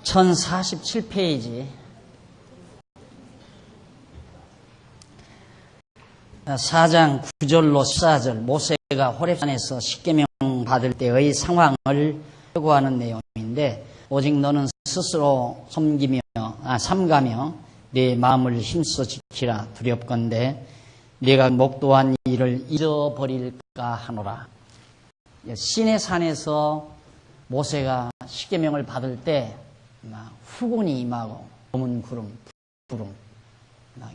1047페이지 4장 9절로 14절 모세가 호렙산에서 십계명 받을 때의 상황을 회고하는 내용인데, 오직 너는 스스로 삼가며 네 마음을 힘써 지키라. 두렵건대 네가 목도한 일을 잊어버릴까 하노라. 시내산에서 모세가 십계명을 받을 때 후군이 임하고 검은 구름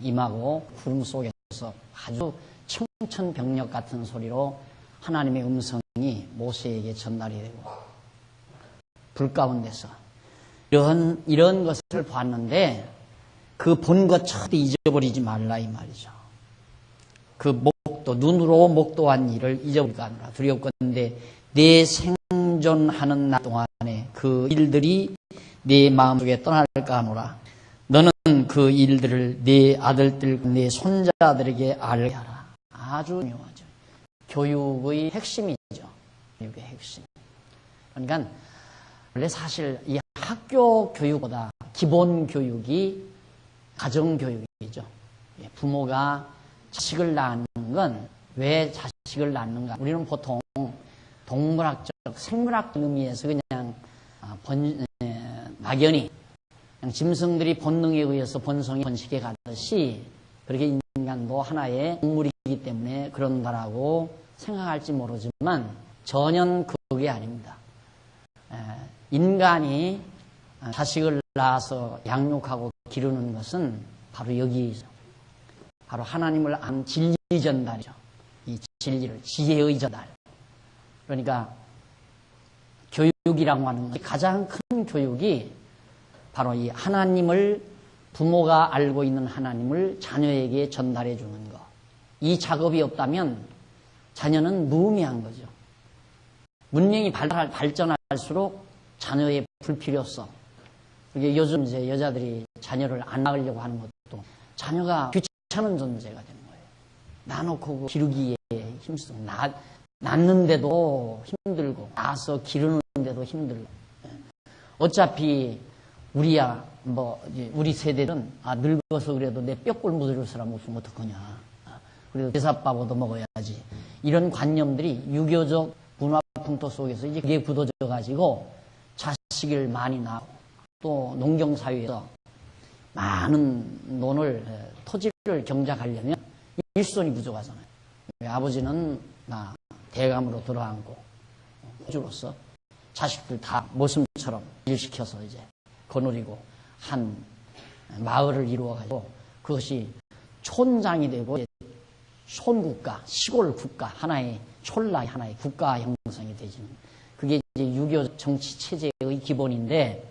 임하고 구름 속에서 아주 청천벽력 같은 소리로 하나님의 음성이 모세에게 전달이 되고, 불 가운데서 이런 것을 봤는데 그 본 것 절대 잊어버리지 말라 이 말이죠. 그 눈으로 목도한 일을 잊어버릴까 하노라. 두렵건대 내 생존하는 날 동안에 그 일들이 네 마음속에 떠날까 하노라. 너는 그 일들을 네 아들들, 네 손자들에게 알게 하라. 아주 중요하죠. 교육의 핵심이죠. 교육의 핵심. 그러니까 원래 사실 이 학교 교육보다 기본 교육이 가정 교육이죠. 부모가 자식을 낳는 건 왜 자식을 낳는가? 우리는 보통 동물학적, 생물학 의미에서 그냥 막연히 그냥 짐승들이 본능에 의해서 본성이 번식해 가듯이 그렇게 인간도 하나의 동물이기 때문에 그런다라고 생각할지 모르지만 전혀 그게 아닙니다. 인간이 자식을 낳아서 양육하고 기르는 것은 바로 여기죠. 바로 하나님을 안 진리 전달이죠. 이 진리를, 지혜의 전달. 그러니까 교육이라고 하는 것, 가장 큰 교육이 바로 이 하나님을, 부모가 알고 있는 하나님을 자녀에게 전달해 주는 것. 이 작업이 없다면 자녀는 무의미한 거죠. 문명이 발전할수록 자녀의 불필요성. 이게 요즘 이제 여자들이 자녀를 안 낳으려고 하는 것도 자녀가 귀찮은 존재가 되는 거예요. 낳아놓고 기르기에 힘쓰고, 낳는데도 힘들고, 낳아서 기르는데도 힘들고. 어차피 우리 세대는 늙어서 그래도 내 뼈골 묻을 사람 없으면 어떡하냐. 그래도 제사밥 얻어 먹어야지. 이런 관념들이 유교적 문화 풍토 속에서 이제 그게 굳어져 가지고 자식을 많이 낳고, 또 농경사회에서 많은 토지를 경작하려면 일손이 부족하잖아요. 아버지는 대감으로 들어앉고 호주로서 자식들 다 모습처럼 일시켜서 이제 거느리고 한 마을을 이루어가지고 그것이 촌장이 되고 촌국가, 시골국가, 하나의 촌나라의 하나의 국가 형성이 되지는, 그게 이제 유교 정치 체제의 기본인데,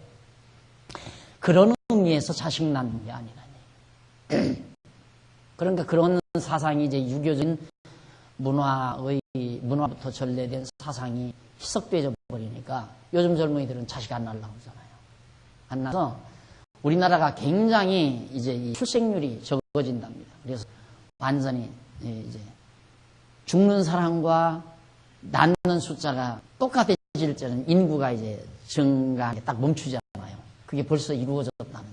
그런 의미에서 자식 낳는 게 아니라니. 그러니까 그런 사상이 이제 유교적인 문화부터 전래된 사상이 희석되어 버리니까 요즘 젊은이들은 자식 안 낳으려고 하잖아요. 안 낳아서 우리나라가 굉장히 이제 이 출생률이 적어진답니다. 그래서 완전히 이제 죽는 사람과 낳는 숫자가 똑같아질 때는 인구가 이제 증가하게 딱 멈추잖아요. 그게 벌써 이루어졌다는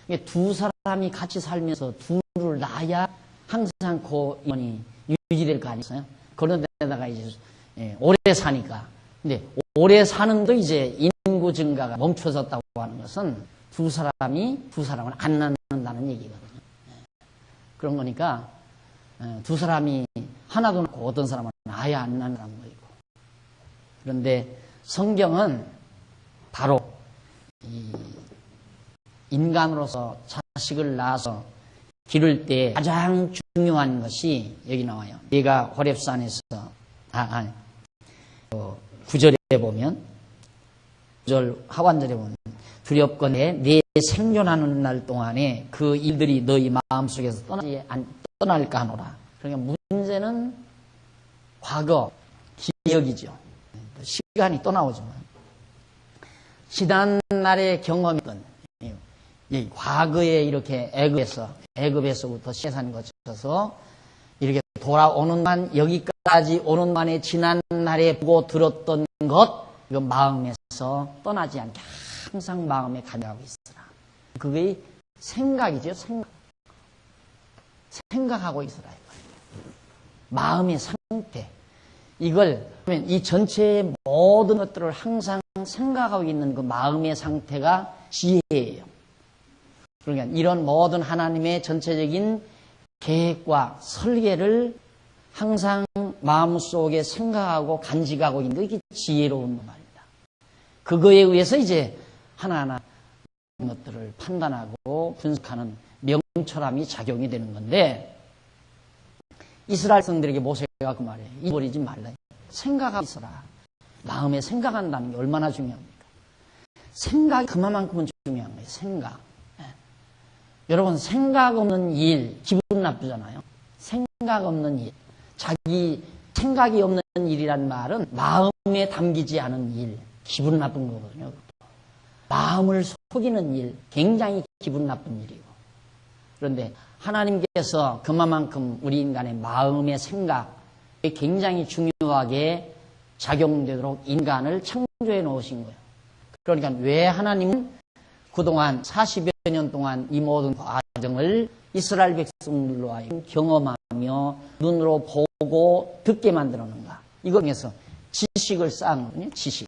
얘기예요. 두 사람이 같이 살면서 둘을 낳아야 항상 그 인연이 유지될 거 아니겠어요? 그런 데다가 이제 오래 사니까. 근데 오래 사는도 이제 인구 증가가 멈춰졌다고 하는 것은 두 사람을 안 낳는다는 얘기거든요. 그런 거니까 두 사람이 하나도 낳고 어떤 사람은 아예 안 낳는다는 거이고. 그런데 성경은 바로 이 인간으로서 자식을 낳아서 기를 때 가장 중요한 것이 여기 나와요. 네가 호렙산에서 9절에 보면, 9절 하반절에 보면 두렵건대 네 생존하는 날 동안에 그 일들이 너희 마음속에서 떠날까 하노라. 그러니까 문제는 과거, 기억이죠. 시간이 또 나오지만 지난날의 경험이던 이 과거에 이렇게 애굽에서부터 시내산 거쳐서 이렇게 돌아오는 만, 여기까지 오는 만에 지난 날에 보고 들었던 것, 이거 마음에서 떠나지 않게 항상 마음에 간직하고 있으라. 그게 생각이죠. 생각하고 있으라. 마음의 상태. 이걸 이 전체의 모든 것들을 항상 생각하고 있는 그 마음의 상태가 지혜예요. 그러니까 이런 모든 하나님의 전체적인 계획과 설계를 항상 마음속에 생각하고 간직하고 있는 이게 지혜로운 말입니다. 그거에 의해서 이제 하나하나 것들을 판단하고 분석하는 명철함이 작용이 되는 건데, 이스라엘 성들에게 모세가 그 말이에요. 잊어버리지 말라. 생각하고 있어라. 마음에 생각한다는 게 얼마나 중요합니까? 생각이 그만큼은 중요한 거예요. 생각. 여러분, 생각 없는 일, 기분 나쁘잖아요. 생각 없는 일. 자기 생각이 없는 일이란 말은 마음에 담기지 않은 일, 기분 나쁜 거거든요. 마음을 속이는 일, 굉장히 기분 나쁜 일이고. 그런데 하나님께서 그만큼 우리 인간의 마음의 생각이 굉장히 중요하게 작용되도록 인간을 창조해 놓으신 거예요. 그러니까 왜 하나님은 그동안 40여 년 동안 이 모든 과정을 이스라엘 백성들로 하여금 경험하며 눈으로 보고 듣게 만들었는가? 이거 중에서 지식을 쌓은 거거든요. 지식은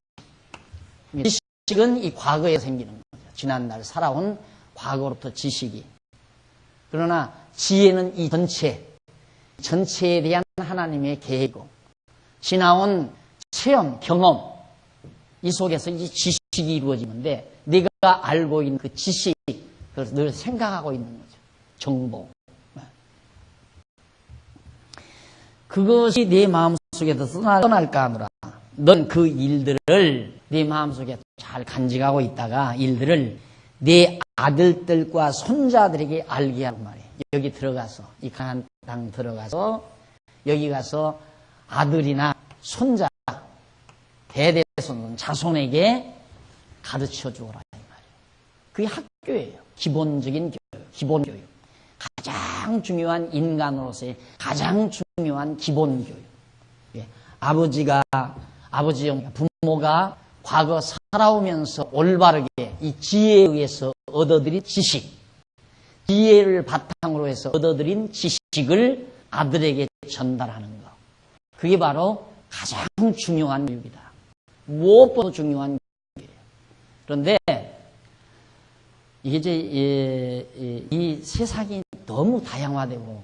이 과거에 생기는 거죠. 지난날 살아온 과거로부터 지식이. 그러나 지혜는 이 전체에 대한 하나님의 계획이고, 지나온 체험, 경험, 이 속에서 이제 지식이 이루어지는데, 내가 알고 있는 그 지식, 그래서 늘 생각하고 있는 거죠. 정보. 그것이 내 마음속에서 떠날까 하노라. 넌 그 일들을 내 마음속에 잘 간직하고 있다가 일들을 내 아들들과 손자들에게 알게 하란 말이에요. 여기 들어가서, 이 가나안 땅 들어가서 여기 가서 아들이나 손자, 대대손, 자손에게 가르쳐 주어라. 그게 학교예요. 기본적인 교육, 기본 교육. 가장 중요한 인간으로서의 가장 중요한 기본 교육. 예. 부모가 과거 살아오면서 올바르게 이 지혜에 의해서 얻어들인 지식, 지혜를 바탕으로 해서 얻어들인 지식을 아들에게 전달하는 것. 그게 바로 가장 중요한 교육이다. 무엇보다 중요한 교육이에요. 그런데 이게 이제 이 세상이 너무 다양화되고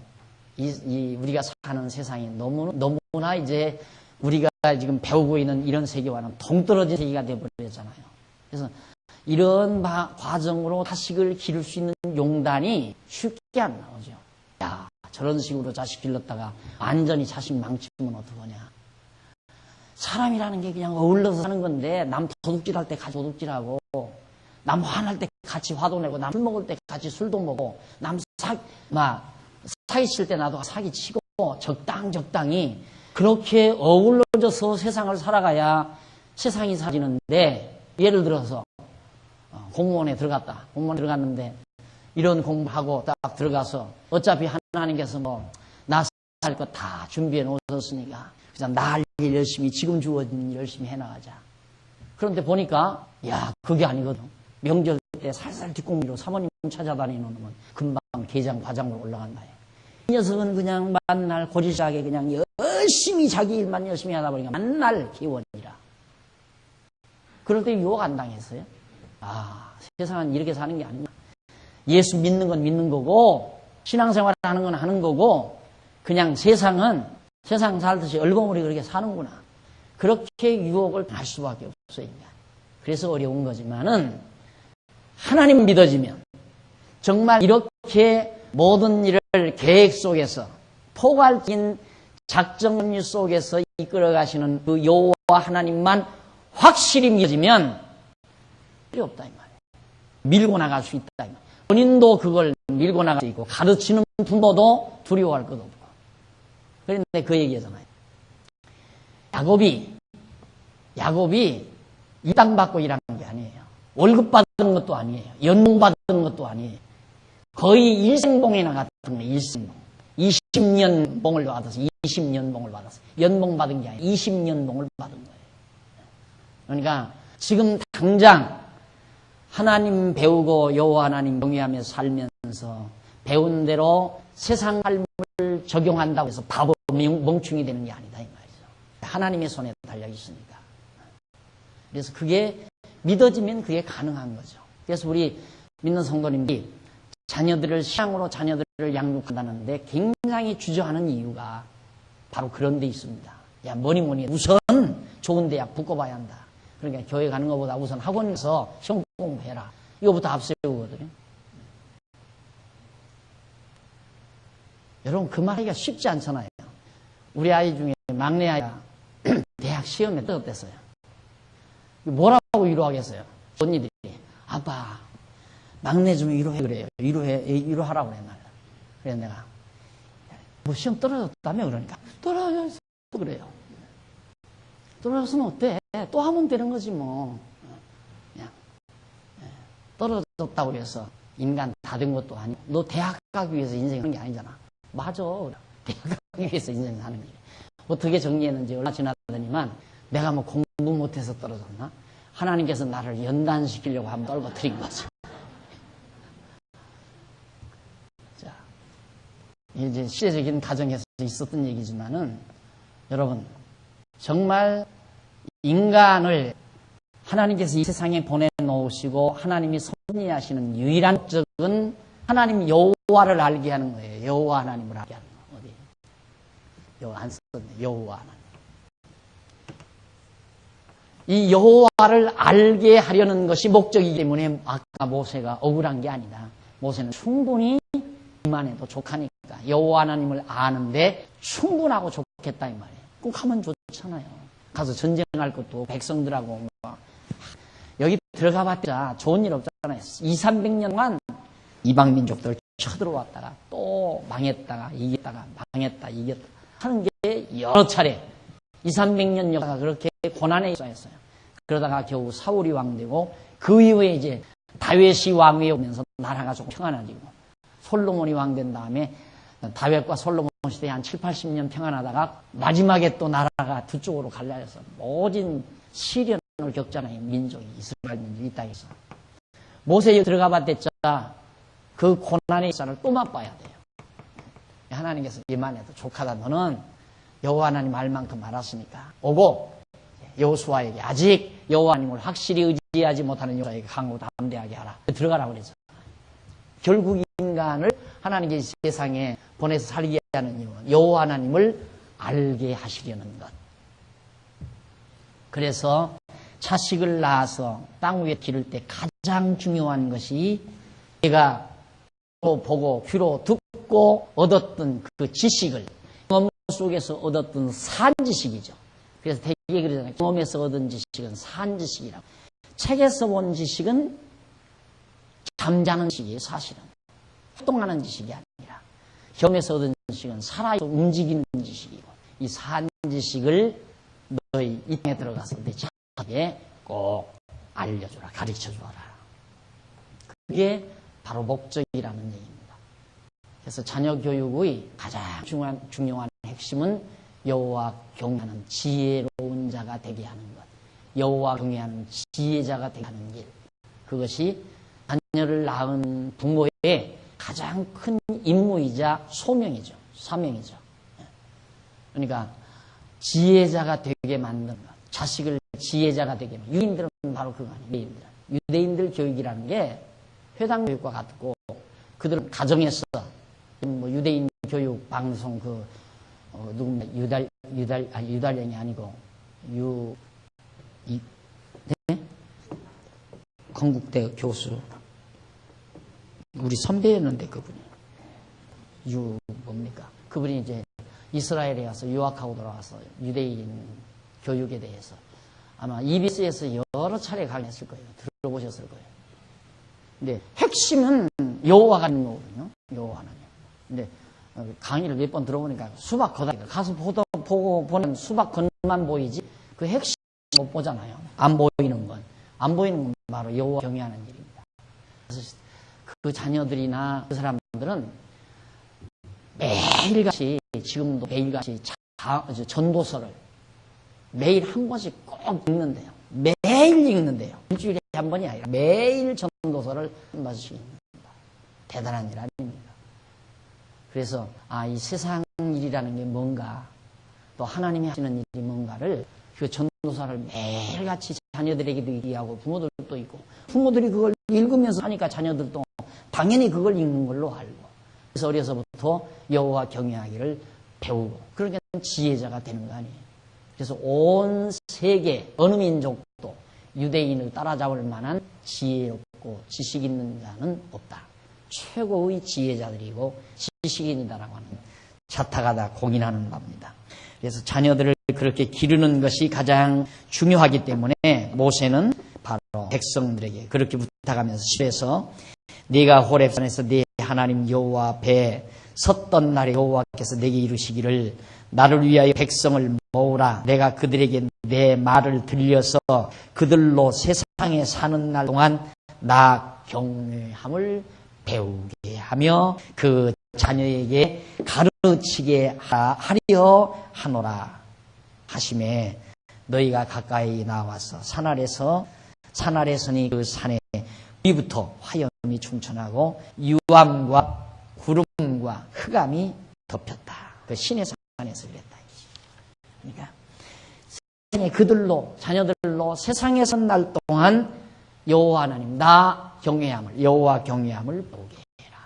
우리가 사는 세상이 너무나 이제 우리가 지금 배우고 있는 이런 세계와는 동떨어진 세계가 되어버렸잖아요. 그래서 이런 과정으로 자식을 기를 수 있는 용단이 쉽게 안 나오죠. 야, 저런 식으로 자식 길렀다가 완전히 자식 망치면 어떡하냐. 사람이라는 게 그냥 어울러서 사는 건데, 남 도둑질할 때 같이 도둑질하고, 남 화날 때 같이 화도 내고, 남 술 먹을 때 같이 술도 먹고, 남 사기칠 때 나도 사기치고, 적당히 그렇게 어울러져서 세상을 살아가야 세상이 살아지는데, 예를 들어서 공무원에 들어갔는데 이런 공부하고 딱 들어가서 어차피 하나님께서 나 살 거 다 준비해 놓으셨으니까 그냥 날 일 열심히, 지금 주어진 일 열심히 해나가자. 그런데 보니까 그게 아니거든. 명절 때 살살 뒷공기로 사모님 찾아다니는 놈은 금방 계장 과장으로 올라간다. 이 녀석은 그냥 만날 고지식하게 그냥 열심히 자기 일만 열심히 하다 보니까 만날 기원이라. 그럴 때 유혹 안 당했어요? 세상은 이렇게 사는 게 아니야. 예수 믿는 건 믿는 거고, 신앙생활 하는 건 하는 거고, 그냥 세상은 세상 살듯이 얼버무리 그렇게 사는구나. 그렇게 유혹을 당할 수밖에 없어요, 인간. 그래서 어려운 거지만은, 하나님 믿어지면, 정말 이렇게 모든 일을 계획 속에서, 포괄적인 작정률 속에서 이끌어 가시는 그 여호와 하나님만 확실히 믿어지면, 필요 없다, 이 말이에요. 밀고 나갈 수 있다, 이 말이에요. 본인도 그걸 밀고 나갈 수 있고, 가르치는 부모도 두려워할 것 없고. 그런데 그 얘기잖아요. 야곱이 이 땅 받고 일하는 게 아니에요. 월급 받은 것도 아니에요. 연봉 받은 것도 아니에요. 거의 일생봉이나 같은 거예요. 일생봉. 20년봉을 받아서 20년봉을 받았어요. 연봉 받은 게 아니에요. 20년봉을 받은 거예요. 그러니까 지금 당장 하나님 배우고 여호와 하나님 경외하며 살면서 배운 대로 세상 삶을 적용한다고 해서 바보 멍충이 되는 게 아니다 이 말이죠. 하나님의 손에 달려 있으니까. 그래서 그게 믿어지면 그게 가능한 거죠. 그래서 우리 믿는 성도님들이 자녀들을 신앙으로 자녀들을 양육한다는데 굉장히 주저하는 이유가 바로 그런 데 있습니다. 야, 뭐니 우선 좋은 대학 붙고봐야 한다. 그러니까 교회 가는 것보다 우선 학원에서 시험 공부해라. 이거부터 앞세우거든요. 여러분 그 말하기가 쉽지 않잖아요. 우리 아이 중에 막내 아이가 대학 시험에 떨어졌어요. 뭐라고 위로하겠어요? 언니들이 아빠 막내 좀 위로해 그래요. 위로하라고 그래 나를. 그래서 내가 뭐 시험 떨어졌다며 그러니까 떨어졌어 그래요. 떨어졌으면 어때? 또 하면 되는 거지 뭐. 그냥 떨어졌다고 해서 인간 다 된 것도 아니고 너 대학 가기 위해서 인생하는 게 아니잖아. 맞아. 대학 가기 위해서 인생 사는 게. 어떻게 정리했는지 얼마 지나더니만 내가 뭐 공부 못해서 떨어졌나? 하나님께서 나를 연단시키려고 한번 떨궈뜨린 거죠. 자, 이제 시대적인 가정에서 있었던 얘기지만은 여러분 정말 인간을 하나님께서 이 세상에 보내놓으시고 하나님이 섭리하시는 유일한 목적은 하나님 여호와를 알게 하는 거예요. 여호와 하나님을 알게 하는 거. 어디? 여호와 안 썼네. 여호와 하나님. 이 여호와를 알게 하려는 것이 목적이기 때문에 아까 모세가 억울한 게 아니다. 모세는 충분히 이만 해도 족하니까 여호와 하나님을 아는데 충분하고 좋겠다 이 말이에요. 꼭 하면 좋잖아요. 가서 전쟁할 것도 백성들하고 막. 여기 들어가봤자 좋은 일 없잖아요. 200~300년 동안 이방민족들 쳐들어왔다가 또 망했다가 이겼다가 망했다 이겼다 하는 게 여러 차례 200~300년 역사가 그렇게 고난에 있었어요. 그러다가 겨우 사울이 왕되고 그 이후에 이제 다윗이 왕위에 오면서 나라가 조금 평안해지고 솔로몬이 왕된 다음에 다윗과 솔로몬 시대에 한 7~80년 평안하다가 마지막에 또 나라가 두 쪽으로 갈라져서 모진 시련을 겪잖아요. 민족이 이스라엘 민족이 이 땅에서. 모세에 들어가 봤댔자 그 고난의 역사를 또 맛봐야 돼요. 하나님께서 이만해도 족하다 너는 여호와 하나님 알 만큼 알았으니까 오고 여호수아에게 아직 여호와 하나님을 확실히 의지하지 못하는 여호수아에게 강하고 담대하게 하라. 들어가라고 그랬죠. 결국 인간을 하나님께서 세상에 보내서 살게 하는 이유는 여호와 하나님을 알게 하시려는 것. 그래서 자식을 낳아서 땅 위에 기를 때 가장 중요한 것이 내가 보고 귀로 듣고 얻었던 그 지식을 경험 속에서 얻었던 산지식이죠. 그래서 되게 그러잖아요. 경험에서 얻은 지식은 산지식이라고. 책에서 본 지식은 잠자는 지식이에요. 사실은. 활동하는 지식이 아니라 경험에서 얻은 지식은 살아 움직이는 지식이고 이 산지식을 너희 이 땅에 들어가서 내 자식에게 꼭 알려주라. 가르쳐주라. 그게 바로 목적이라는 얘기입니다. 그래서 자녀 교육의 가장 중요한 핵심은 여호와 경외하는 지혜로운 자가 되게 하는 것. 여호와 경외하는 지혜자가 되게 하는 길. 그것이 자녀를 낳은 부모의 가장 큰 임무이자 소명이죠. 사명이죠. 그러니까 지혜자가 되게 만든 것. 자식을 지혜자가 되게 만든 것. 유대인들은 바로 그거 아니에요. 유대인들 교육이라는 게 회당 교육과 같고 그들은 가정에서 뭐 유대인 교육 방송 누굽니까 유달령이 아니고 네? 건국대 교수 우리 선배였는데 그분이 뭡니까 그분이 이제 이스라엘에 가서 유학하고 돌아와서 유대인 교육에 대해서 아마 EBS에서 여러 차례 강의했을 거예요. 들어보셨을 거예요. 근데 핵심은 여호와가 있는 거거든요. 여호와 하나님. 근데 강의를 몇 번 들어보니까 수박 거다 가서 보고 보는 수박 건만 보이지 그 핵심 못 보잖아요. 안 보이는 건 바로 여호와 경외하는 일입니다. 그래서 그 자녀들이나 그 사람들은 매일같이 지금도 매일같이 전도서를 매일 한 번씩 꼭 읽는데요. 매일 읽는데요. 일주일에 한 번이 아니라 매일 전도서를 한 번씩 읽는다. 대단한 일 아닙니까? 그래서 이 세상 일이라는 게 뭔가, 또 하나님이 하시는 일이 뭔가를 그 전도서를 매일같이 자녀들에게도 얘기하고 부모들도 있고, 부모들이 그걸 읽으면서 하니까 자녀들도 당연히 그걸 읽는 걸로 알고, 그래서 어려서부터 여호와 경외하기를 배우고, 그러니까 지혜자가 되는 거 아니에요. 그래서 온 세계 어느 민족도 유대인을 따라잡을 만한 지혜롭고 지식 있는 자는 없다. 최고의 지혜자들이고 지식인이다라고 하는 자타가 다 공인하는 바입니다. 그래서 자녀들을 그렇게 기르는 것이 가장 중요하기 때문에 모세는 바로 백성들에게 그렇게 부탁하면서 10에서 네가 호렙산에서 네 하나님 여호와 앞에 섰던 날에 여호와께서 내게 이르시기를 나를 위하여 백성을 모으라. 내가 그들에게 내 말을 들려서 그들로 세상에 사는 날 동안 나 경외함을 배우게 하며 그 자녀에게 가르치게 하려 하노라 하심에 너희가 가까이 나와서 산 아래서니 그 산에 위부터 화염이 충천하고 유암과 구름과 흑암이 덮였다. 그 신의 산에서 이랬다. 그러니까 그들로 자녀들로 세상에 선 날 동안 여호와 하나님 나 경외함을 여호와 경외함을 보게 해라.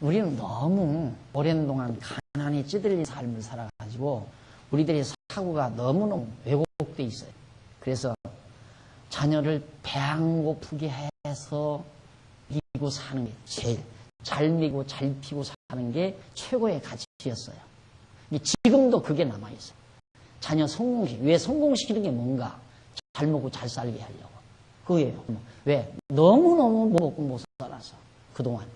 우리는 너무 오랜 동안 가난에 찌들린 삶을 살아가지고 우리들의 사고가 너무너무 왜곡돼 있어요. 그래서 자녀를 배 안 고프게 해서 미고 사는 게 제일 잘 미고 잘 피고 사는 게 최고의 가치였어요. 지금도 그게 남아있어요. 자녀 왜 성공시키는 게 뭔가? 잘 먹고 잘 살게 하려고. 그거예요. 왜? 너무너무 못 먹고 못 살아서. 그동안.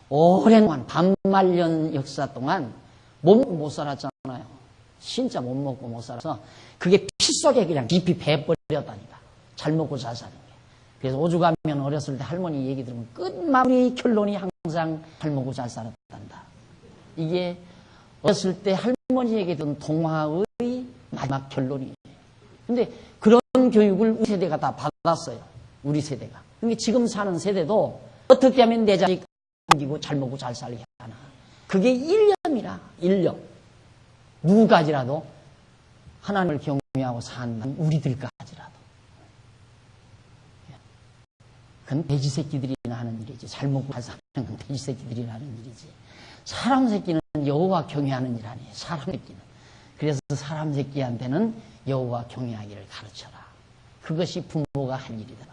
오랜 동안 반말년 역사 동안 못 먹고 못 살았잖아요. 진짜 못 먹고 못 살아서 그게 피 속에 그냥 깊이 배버렸다니까. 잘 먹고 잘 사는 게. 그래서 오죽하면 어렸을 때 할머니 얘기 들으면 끝마무리 결론이 항상 잘 먹고 잘 살았단다. 이게 어렸을 때 할머니 얘기 듣는 동화의 마지막 결론이에요. 근데 그런 교육을 우리 세대가 다 받았어요. 우리 세대가. 근데 지금 사는 세대도 어떻게 하면 내 자식 남기고 잘 먹고 잘 살게 하나. 그게 일념이라. 일념. 누구까지라도 하나님을 경외하고 산다는 우리들까지라도. 그건 돼지 새끼들이나 하는 일이지. 잘 먹고 잘 사는 건 돼지 새끼들이나 하는 일이지. 사람 새끼는 여호와 경외하는 일 아니에요. 사람 새끼는. 그래서 사람 새끼한테는 여호와 경외하기를 가르쳐라. 그것이 부모가 할 일이다.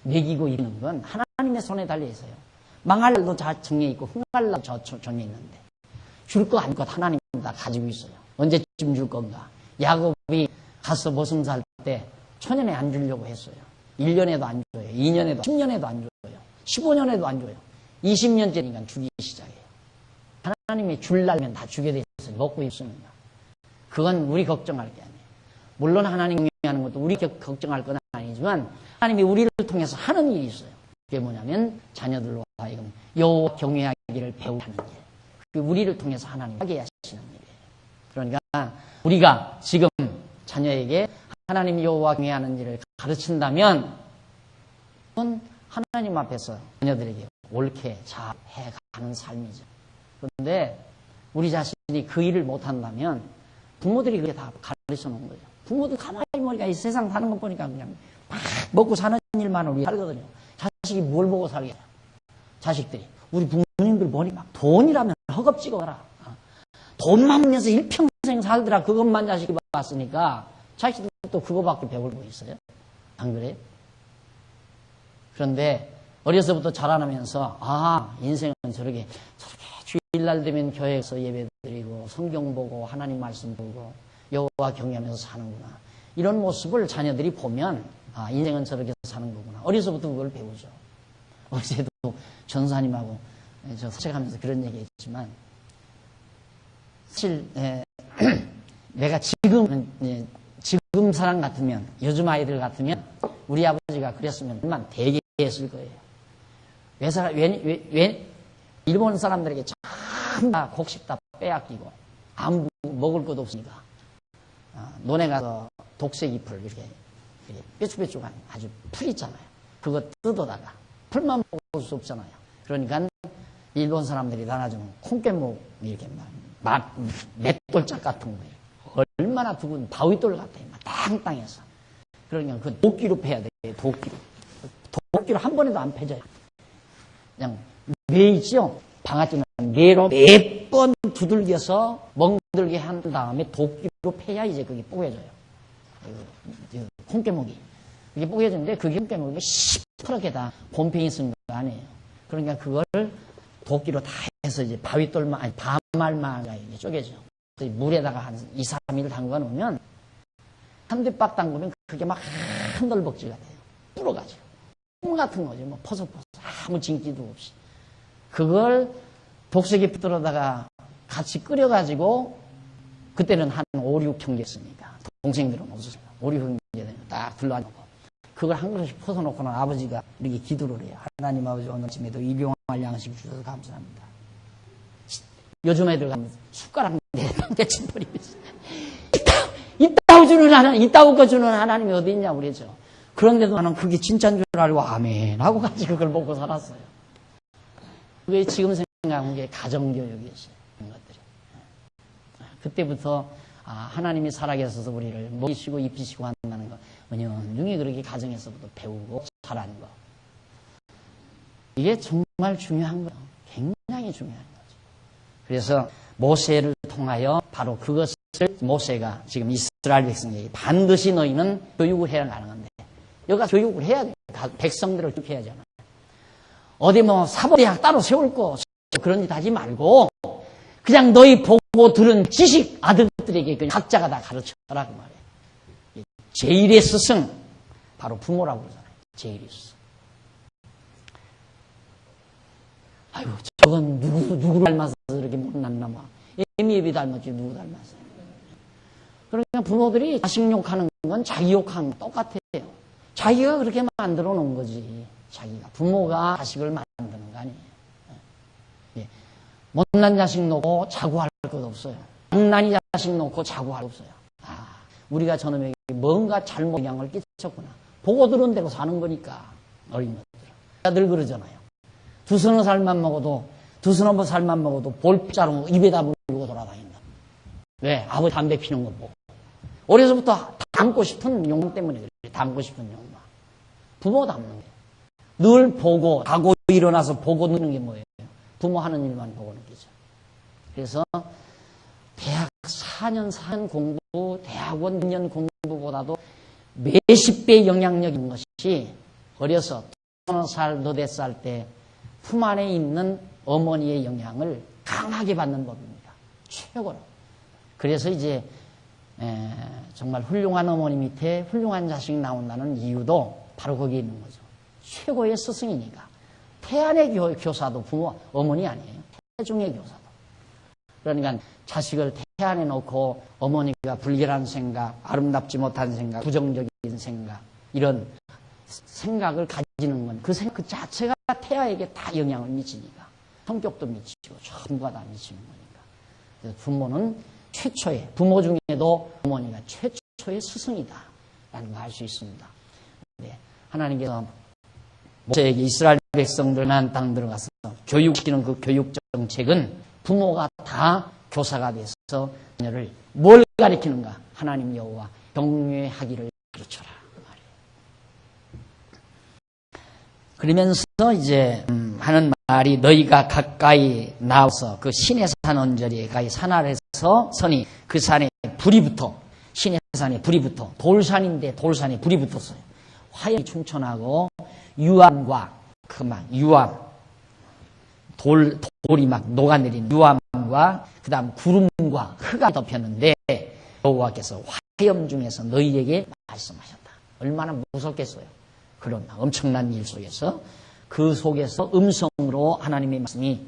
먹이고 있는 건 하나님의 손에 달려 있어요. 망할 날도 다 정해 있고 흥할 날도 정해 있는데 줄 거 안 것 하나님 다 가지고 있어요. 언제쯤 줄 건가? 야곱이 가서 모성살 때 초년에 안 주려고 했어요. 1년에도 안 줘요. 2년에도 10년에도 안 줘요. 15년에도 안 줘요. 20년째니까 주기 시작해요. 하나님이 줄라면 다 주게 돼 있어요. 먹고 있습니다. 그건 우리 걱정할 게 아니에요. 물론 하나님 경외하는 것도 우리 걱정할 건 아니지만 하나님이 우리를 통해서 하는 일이 있어요. 그게 뭐냐면 자녀들로 하여금 여호와 경외하기를 배우는 일. 우리를 통해서 하나님 하게 하시는 일이에요. 그러니까 우리가 지금 자녀에게 하나님 여호와 경외하는 일을 가르친다면 그건 하나님 앞에서 자녀들에게 옳게 잘 해가는 삶이죠. 그런데 우리 자신이 그 일을 못한다면 부모들이 그게 다 가르쳐 놓은 거예요. 부모들 가만히 보니까 이 세상 사는 거 보니까 그냥 막 먹고 사는 일만 우리 살거든요. 자식이 뭘 보고 살겠어요? 자식들이. 우리 부모님들 보니 막 돈이라면 허겁지겁 하라. 돈만 보면서 일평생 살더라. 그것만 자식이 봤으니까 자식들도 또 그거밖에 배우고 있어요. 안 그래요? 그런데 어려서부터 자라나면서 인생은 저렇게 주일날 되면 교회에서 예배드리고 성경 보고 하나님 말씀 보고 여호와 경외하면서 사는구나. 이런 모습을 자녀들이 보면 인생은 저렇게 사는 거구나. 어려서부터 그걸 배우죠. 어제도 전사님하고 저 사책하면서 그런 얘기 했지만 사실 내가 지금 사람 같으면 요즘 아이들 같으면 우리 아버지가 그랬으면 만 되게 했을 거예요. 왜 일본 사람들에게 전부 다 곡식 다 빼앗기고 아무 먹을 것도 없으니까 논에 가서 독색 잎을 이렇게 뾰족뾰족한 아주 풀 있잖아요. 그거 뜯어다가 풀만 먹을 수 없잖아요. 그러니까 일본 사람들이 나눠주는 콩깨목 이렇게 막 맷돌짝 같은 거예요. 얼마나 두근 바위돌 같아요. 막 땅땅해서. 그러니까 그 도끼로 패야 돼요. 도끼로 한 번에도 안 패져요. 그냥 매 있죠. 방아찌는 매로 몇 번 두들겨서 멍들게 한 다음에 도끼로 패야 이제 그게 뽀개져요. 콩깨목이. 이게 뽀개지는데 그게 콩깨목이 시퍼렇게 다 곰팡이 쓴 거 아니에요. 그러니까 그걸 도끼로 다 해서 이제 바위돌만, 아니, 바말만 이게 쪼개져. 물에다가 한 2, 3일 담가 놓으면 한두 박 담그면 그게 막 한덜벅지가 돼요. 불어가지고. 콩 같은 거죠. 뭐 퍼석퍼석. 아무 징기도 없이. 그걸 독색에 붙들어다가 같이 끓여가지고 그때는 한 5, 6형제였으니까 동생들은 없었어요. 5, 6형제들은 딱 불러놓고 그걸 한 그릇씩 퍼서놓고는 아버지가 이렇게 기도를 해요. 하나님 아버지 오늘 아침에도 일용할 양식 주셔서 감사합니다. 요즘 애들 가면 숟가락 내방대치 버리면서 이따우 주는 하나님, 이따우 거 주는 하나님이 어디 있냐 그러죠. 그런데도 나는 그게 진짜인 줄 알고 아멘 하고 같이 그걸 먹고 살았어요. 그게 지금 생각하는 게 가정교육이었어요. 그런 것들이. 그때부터 하나님이 살아계셔서 우리를 먹이시고 입히시고 한다는 거 은연중에 그렇게 가정에서부터 배우고 자라는 거. 이게 정말 중요한 거예요. 굉장히 중요한 거죠. 그래서 모세를 통하여 바로 그것을 모세가 지금 이스라엘 백성에게 반드시 너희는 교육을 해야 가능한데 여기가 교육을 해야 돼요. 백성들을 교육해야잖아요. 어디 뭐 사법대학 따로 세울 거 그런 짓 하지 말고 그냥 너희 보고 들은 지식 아들들에게 그냥 각자가 다 가르쳐라 그 말이에요. 제일의 스승 바로 부모라고 그러잖아요. 제일의 스승. 아이고 저건 누구 닮아서 이렇게 못났나 봐. 애미애비 닮았지 누구 닮았어요. 그러니까 부모들이 자식 욕하는 건 자기 욕하는 건 똑같아요. 자기가 그렇게 만들어 놓은 거지. 자기가 부모가 자식을 만드는 거 아니에요. 예. 못난 자식 놓고 자고할 것 없어요. 장난이 자식 놓고 자고할 것 없어요. 우리가 저놈에게 뭔가 잘못 영향을 끼쳤구나. 보고 들은 대로 사는 거니까 어린 것들. 늘 그러잖아요. 두서너 살만 먹어도 두서너 살만 먹어도 볼자로 입에다 물고 돌아다닌다. 왜? 아버지 담배 피는 거 보고. 어려서부터 담고 싶은 욕망 때문에 그래. 담고 싶은 욕망. 부모 담는 게. 늘 보고 자고 일어나서 보고 느는 게 뭐예요? 부모 하는 일만 보고 느끼죠. 그래서 대학 4년 공부, 대학원 2년 공부보다도 몇십 배 영향력 있는 것이 어려서 2살, 너댓 살 때 품 안에 있는 어머니의 영향을 강하게 받는 법입니다. 최고로. 그래서 이제 정말 훌륭한 어머니 밑에 훌륭한 자식이 나온다는 이유도 바로 거기에 있는 거죠. 최고의 스승이니까. 태안의 교사도 부모, 어머니 아니에요. 태중의 교사도. 그러니까 자식을 태안에 놓고 어머니가 불결한 생각, 아름답지 못한 생각, 부정적인 생각, 이런 생각을 가지는 건 그 생각 그 자체가 태아에게 다 영향을 미치니까. 성격도 미치고 전부가 다 미치는 거니까. 그래서 부모는 최초의, 부모 중에도 어머니가 최초의 스승이다. 라는 걸 알 수 있습니다. 네. 하나님께서 모세에게 이스라엘 백성들만 땅 들어가서 교육시키는 그 교육 정책은 부모가 다 교사가 돼서 자녀를 뭘 가르치는가? 하나님 여호와 경외하기를 가르쳐라. 그 말이에요. 그러면서 이제 하는 말이 너희가 가까이 나와서 그 시내산 언저리에 가까이 산 아래서 서니 그 산에 불이 붙어 시내산에 불이 붙어 돌산인데 돌산에 불이 붙었어요. 화염이 충천하고 유암과 그 막 유암 돌이 막 녹아내리는 유암과 그 다음 구름과 흙이 덮였는데 여호와께서 화염 중에서 너희에게 말씀하셨다. 얼마나 무섭겠어요. 그런 엄청난 일 속에서 그 속에서 음성으로 하나님의 말씀이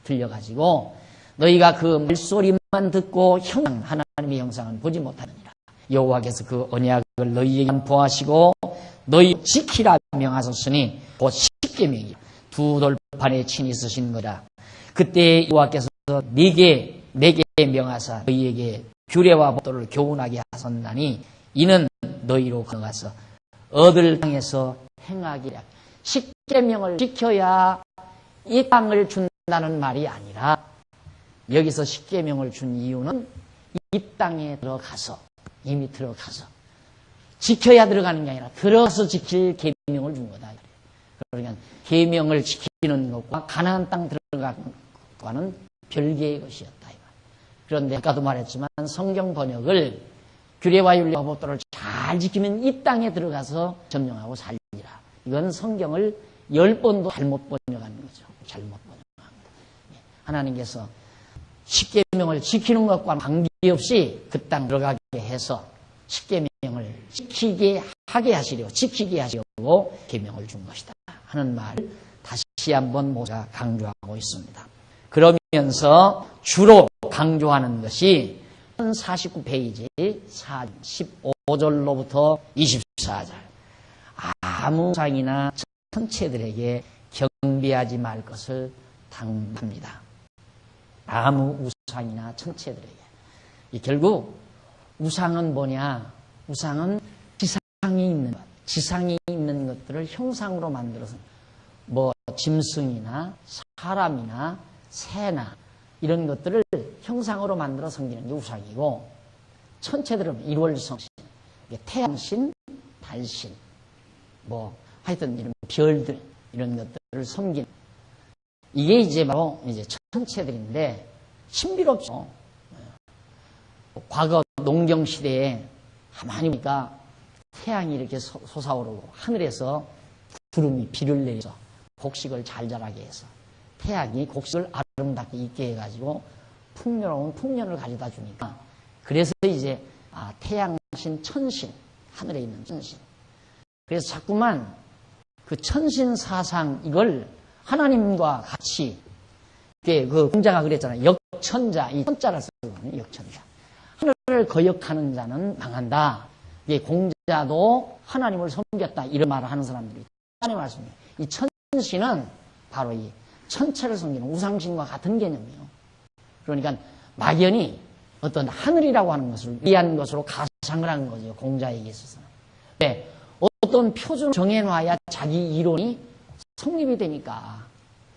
들려가지고 너희가 그 말소리만 듣고 하나님의 형상은 보지 못하느니라. 여호와께서 그 언약을 너희에게 선포하시고 너희 지키라 명하셨으니 곧 십계명이라. 두 돌판에 친히 쓰신 거라. 그때 여호와께서 내게 명하사 너희에게 규례와 법도를 교훈하게 하셨나니 이는 너희로 건너가서 얻을 땅에서 행하기라. 십계명을 지켜야 이 땅을 준다는 말이 아니라 여기서 십계명을 준 이유는 이 땅에 들어가서 이미 들어가서 지켜야 들어가는 게 아니라 들어가서 지킬 계명을 준 거다. 그러니까 계명을 지키는 것과 가나안 땅 들어가는 것과는 별개의 것이었다. 그런데 아까도 말했지만 성경 번역을 규례와 윤리와 법도를 잘 지키면 이 땅에 들어가서 점령하고 살리라. 이건 성경을 10번도 잘못 번역한 거죠. 잘못 번역한 거. 하나님께서 십계명을 지키는 것과 관계없이 그 땅 들어가게 해서 십계명을 지키게 하시려고 계명을 준 것이다 하는 말을 다시 한번 모세가 강조하고 있습니다. 그러면서 주로 강조하는 것이 49페이지 15절로부터 24절. 아무 우상이나 천체들에게 경배하지 말 것을 당부합니다. 아무 우상이나 천체들에게. 결국 우상은 뭐냐? 우상은 지상이 있는 것, 지상이 있는 것들을 형상으로 만들어서 짐승이나 사람이나 새나 이런 것들을 형상으로 만들어 섬기는 게 우상이고, 천체들은 일월성신, 태양신, 달신, 하여튼 이런 별들 이런 것들을 섬기는 이게 이제 바로 천체들인데 신비롭죠. 과거 농경 시대에 가만히 보니까 태양이 이렇게 솟아오르고 하늘에서 구름이 비를 내려서 곡식을 잘 자라게 해서 태양이 곡식을 아름답게 있게 해가지고 풍요로운 풍년을 가져다 주니까, 그래서 이제 태양신, 천신, 하늘에 있는 천신. 그래서 자꾸만 그 천신 사상 이걸 하나님과 같이, 그 공자가 그랬잖아요. 역천자, 이 천자를 쓰거든요. 역천자. 하늘을 거역하는 자는 망한다. 공자도 하나님을 섬겼다 이런 말을 하는 사람들이 하나님 말씀이에요. 이 천신은 바로 이 천체를 섬기는 우상신과 같은 개념이에요. 그러니까 막연히 어떤 하늘이라고 하는 것을 위한 것으로 가상을 한 거죠. 공자에게 있어서는. 네, 어떤 표준을 정해놔야 자기 이론이 성립이 되니까.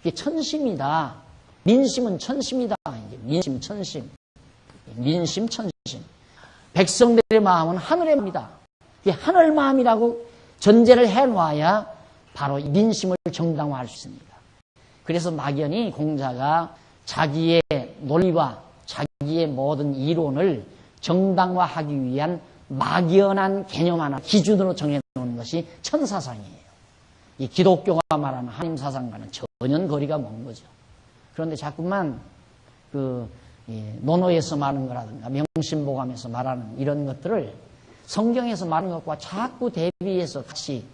이게 천심이다. 민심은 천심이다. 민심, 천심. 민심, 천심. 백성들의 마음은 하늘의 마음이다. 이게 하늘 마음이라고 전제를 해놔야 바로 민심을 정당화할 수 있습니다. 그래서 막연히 공자가 자기의 논리와 자기의 모든 이론을 정당화하기 위한 막연한 개념 하나 기준으로 정해놓은 것이 천사상이에요. 이 기독교가 말하는 하나님 사상과는 전혀 거리가 먼 거죠. 그런데 자꾸만 논어에서 말하는 거라든가 명심보감에서 말하는 이런 것들을 성경에서 말하는 것과 자꾸 대비해서 같이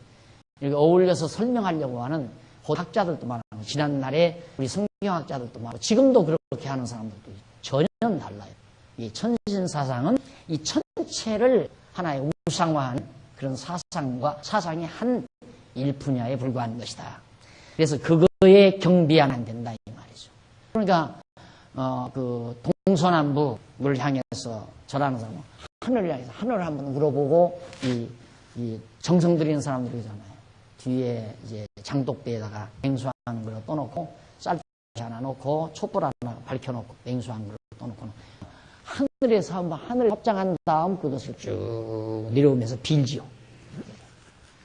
이렇게 어울려서 설명하려고 하는 학자들도 많고, 지난날에 우리 성경학자들도 많고, 지금도 그렇게 하는 사람들도 전혀 달라요. 이 천신사상은 이 천체를 하나의 우상화하는 그런 사상의 한 일분야에 불과한 것이다. 그래서 그거에 경비하면 안 된다 이 말이죠. 그러니까 동서남북을 향해서 절하는 사람은 하늘을 향해서 하늘을 한번 물어보고 이 정성 들이는 사람들이 있잖아요. 뒤에 이제 장독대에다가 냉수 한 그릇 떠놓고 쌀 하나 놓고 촛불 하나 밝혀놓고 냉수 한 그릇 떠놓고 하늘에서 한번 하늘 합장한 다음 그것을 쭉 내려오면서 빌지요.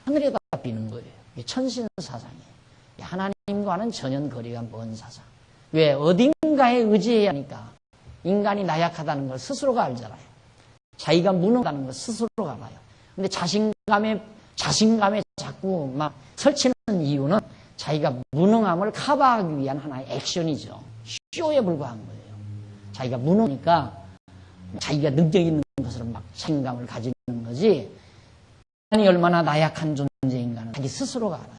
하늘에다 비는 거예요. 이게 천신사상이에요. 하나님과는 전혀 거리가 먼 사상. 왜? 어딘가에 의지해야 하니까. 인간이 나약하다는 걸 스스로가 알잖아요. 자기가 무능하다는 걸 스스로가 알아요. 근데 자신감에 자꾸 막 설치는 이유는 자기가 무능함을 커버하기 위한 하나의 액션이죠. 쇼에 불과한 거예요. 자기가 무능하니까 자기가 능력 있는 것으로 막 자신감을 가지는 거지. 인간이 얼마나 나약한 존재인가는 자기 스스로가 알아요.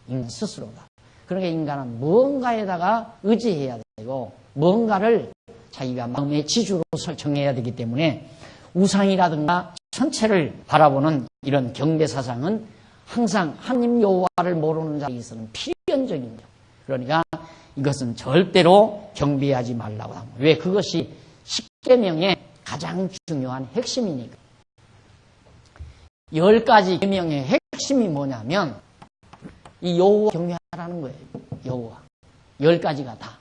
인간 스스로가. 그러니까 인간은 무언가에다가 의지해야 되고 무언가를 자기가 마음의 지주로 설정해야 되기 때문에 우상이라든가 천체를 바라보는 이런 경배사상은 항상 하나님 여호와를 모르는 자에게서는 필연적인 것. 그러니까 이것은 절대로 경배하지 말라고 합니다. 왜? 그것이 십계명의 가장 중요한 핵심이니까. 10가지 계명의 핵심이 뭐냐면 이 여호와 경외하라는 거예요. 여호와 10가지가 다.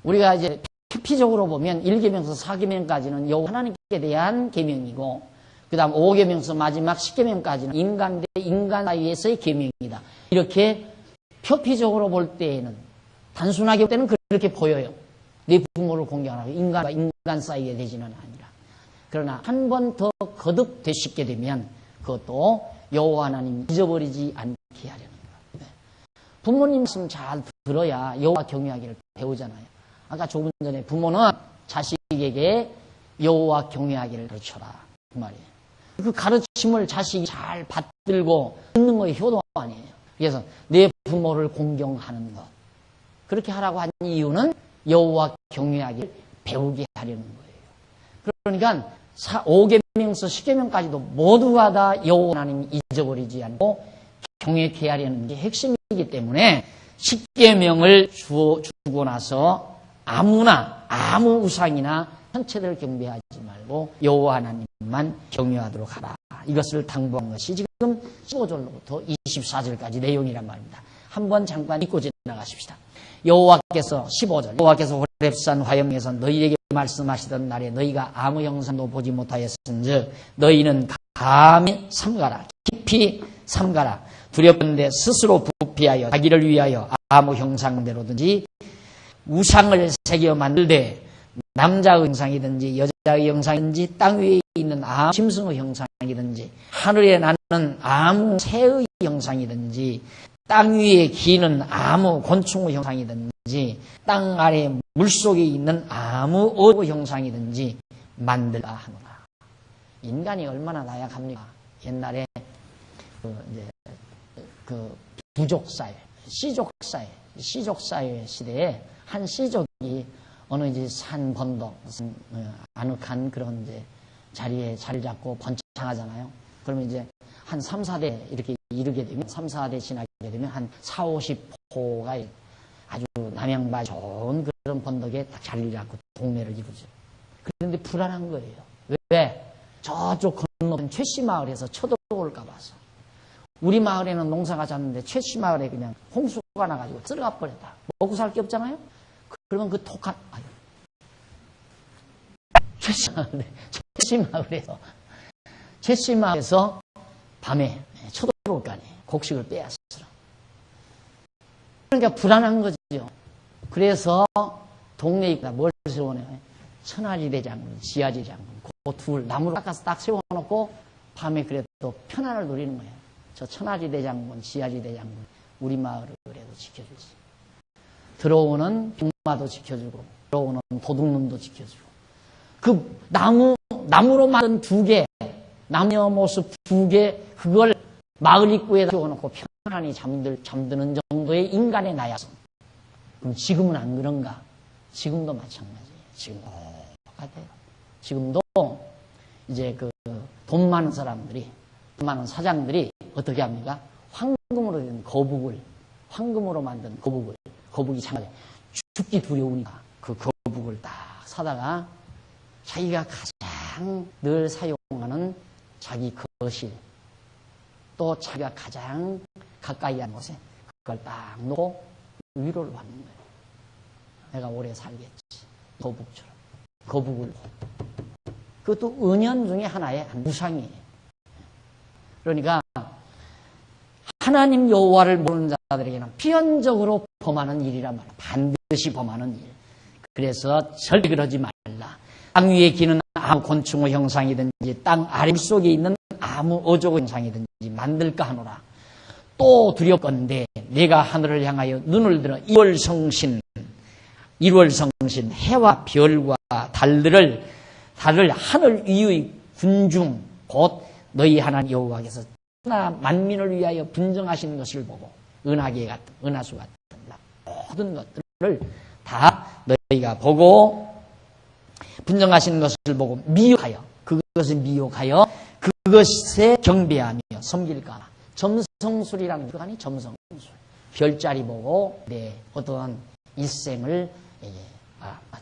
우리가 이제 필피적으로 보면 1계명서 4계명까지는 여호와 하나님께 대한 계명이고, 그 다음 5계명서 마지막 10계명까지는 인간 대 인간 사이에서의 계명이다. 이렇게 표피적으로 볼 때에는, 단순하게 볼 때는 그렇게 보여요. 내 부모를 공경하라고 인간과 인간 사이에 되지는 아니라. 그러나 한 번 더 거듭 되시게 되면 그것도 여호와 하나님 잊어버리지 않게 하려는 거예요. 부모님 말씀 잘 들어야 여호와 경외하기를 배우잖아요. 아까 조금 전에 부모는 자식에게 여호와 경외하기를 가르쳐라 그 말이에요. 그 가르침을 자식이 잘 받들고 듣는 거에 효도 아니에요. 그래서 내 부모를 공경하는 것, 그렇게 하라고 한 이유는 여호와 경외하기를 배우게 하려는 거예요. 그러니까 5계명서 10계명까지도 모두가 다 여호와 하나님 잊어버리지 않고 경외케 하려는 게 핵심이기 때문에 10계명을 주고 나서 아무나 아무 우상이나 천체들을 경배하지 말고 여호와 하나님만 경외하도록 하라. 이것을 당부한 것이 지금 15절로부터 24절까지 내용이란 말입니다. 한번 잠깐 읽고 지나가십시다. 여호와께서 15절 여호와께서 호렙산 화염에서 너희에게 말씀하시던 날에 너희가 아무 형상도 보지 못하였은즉 너희는 감히 삼가라. 깊이 삼가라. 두렵건대 스스로 부피하여 자기를 위하여 아무 형상대로든지 우상을 새겨 만들되 남자의 형상이든지 여자의 형상이든지 땅 위에 있는 아무 짐승의 형상이든지 하늘에 나는 아무 새의 형상이든지 땅 위에 기는 아무 곤충의 형상이든지 땅 아래 물속에 있는 아무 어의 형상이든지 만들라 하노라. 인간이 얼마나 나약합니까? 옛날에 부족사회, 시족사회 시대에 한 시족이 어느 이제 산 번덕, 아늑한 그런 이제 자리에 자리 잡고 번창하잖아요. 그러면 이제 한 3, 4대 이렇게 이르게 되면, 3, 4대 지나게 되면 한 4, 50호가 아주 남양발 좋은 그런 번덕에 딱 자리를 잡고 동네를 이루죠. 그런데 불안한 거예요. 왜? 저쪽 건너편 최씨 마을에서 쳐들어올까 봐서. 우리 마을에는 농사가 졌는데 최씨 마을에 그냥 홍수가 나가지고 쓸어가 버렸다. 먹고 살 게 없잖아요? 그러면 그 톡한, 최씨 마을에서 밤에 쳐들어올 거 아니에요. 곡식을 빼앗으러. 그러니까 불안한 거죠. 그래서 동네에 있다 뭘 세워내요? 천하지대 장군, 지하지 장군, 그 둘 나무를 깎아서 딱 세워놓고 밤에 그래도 편안을 누리는 거예요. 저 천하지대 장군, 지하지대 장군, 우리 마을을 그래도 지켜주지. 들어오는 병마도 지켜주고, 들어오는 도둑놈도 지켜주고. 그 나무로 만든 2개, 나무 모습 2개, 그걸 마을 입구에다 세워놓고 편안히 잠드는 정도의 인간의 나약성. 그럼 지금은 안 그런가? 지금도 마찬가지예요. 지금도 똑같아요. 지금도 이제 돈 많은 사람들이, 돈 많은 사장들이 어떻게 합니까? 황금으로 된 거북을, 황금으로 만든 거북이 장가에 죽기 두려우니까 그 거북을 딱 사다가 자기가 가장 늘 사용하는 자기 거실, 또 자기가 가장 가까이 한 곳에 그걸 딱 놓고 위로를 받는 거예요. 내가 오래 살겠지. 거북처럼. 거북을. 그것도 은연 중에 하나의 우상이에요. 그러니까 하나님 여호와를 모르는 자들에게는 필연적으로 범하는 일이란 말이야. 반드시 범하는 일. 그래서 절대 그러지 말라. 땅 위에 기는 아무 곤충의 형상이든지 땅 아래 속에 있는 아무 어족의 형상이든지 만들까 하노라. 또 두렵건대 내가 하늘을 향하여 눈을 들어 1월성신 해와 별과 달을 하늘 위의 군중 곧 너희 하나님 여호와께서 하나 만민을 위하여 분정하신 것을 보고 은하계 같은 은하수 같은 모든 것들을 다 너희가 보고 분정하신 것을 보고 미혹하여 그것을 미혹하여 그것에 경배하며 섬길까. 점성술이라는 게 아니 점성술. 별자리 보고 내 어떠한 일생을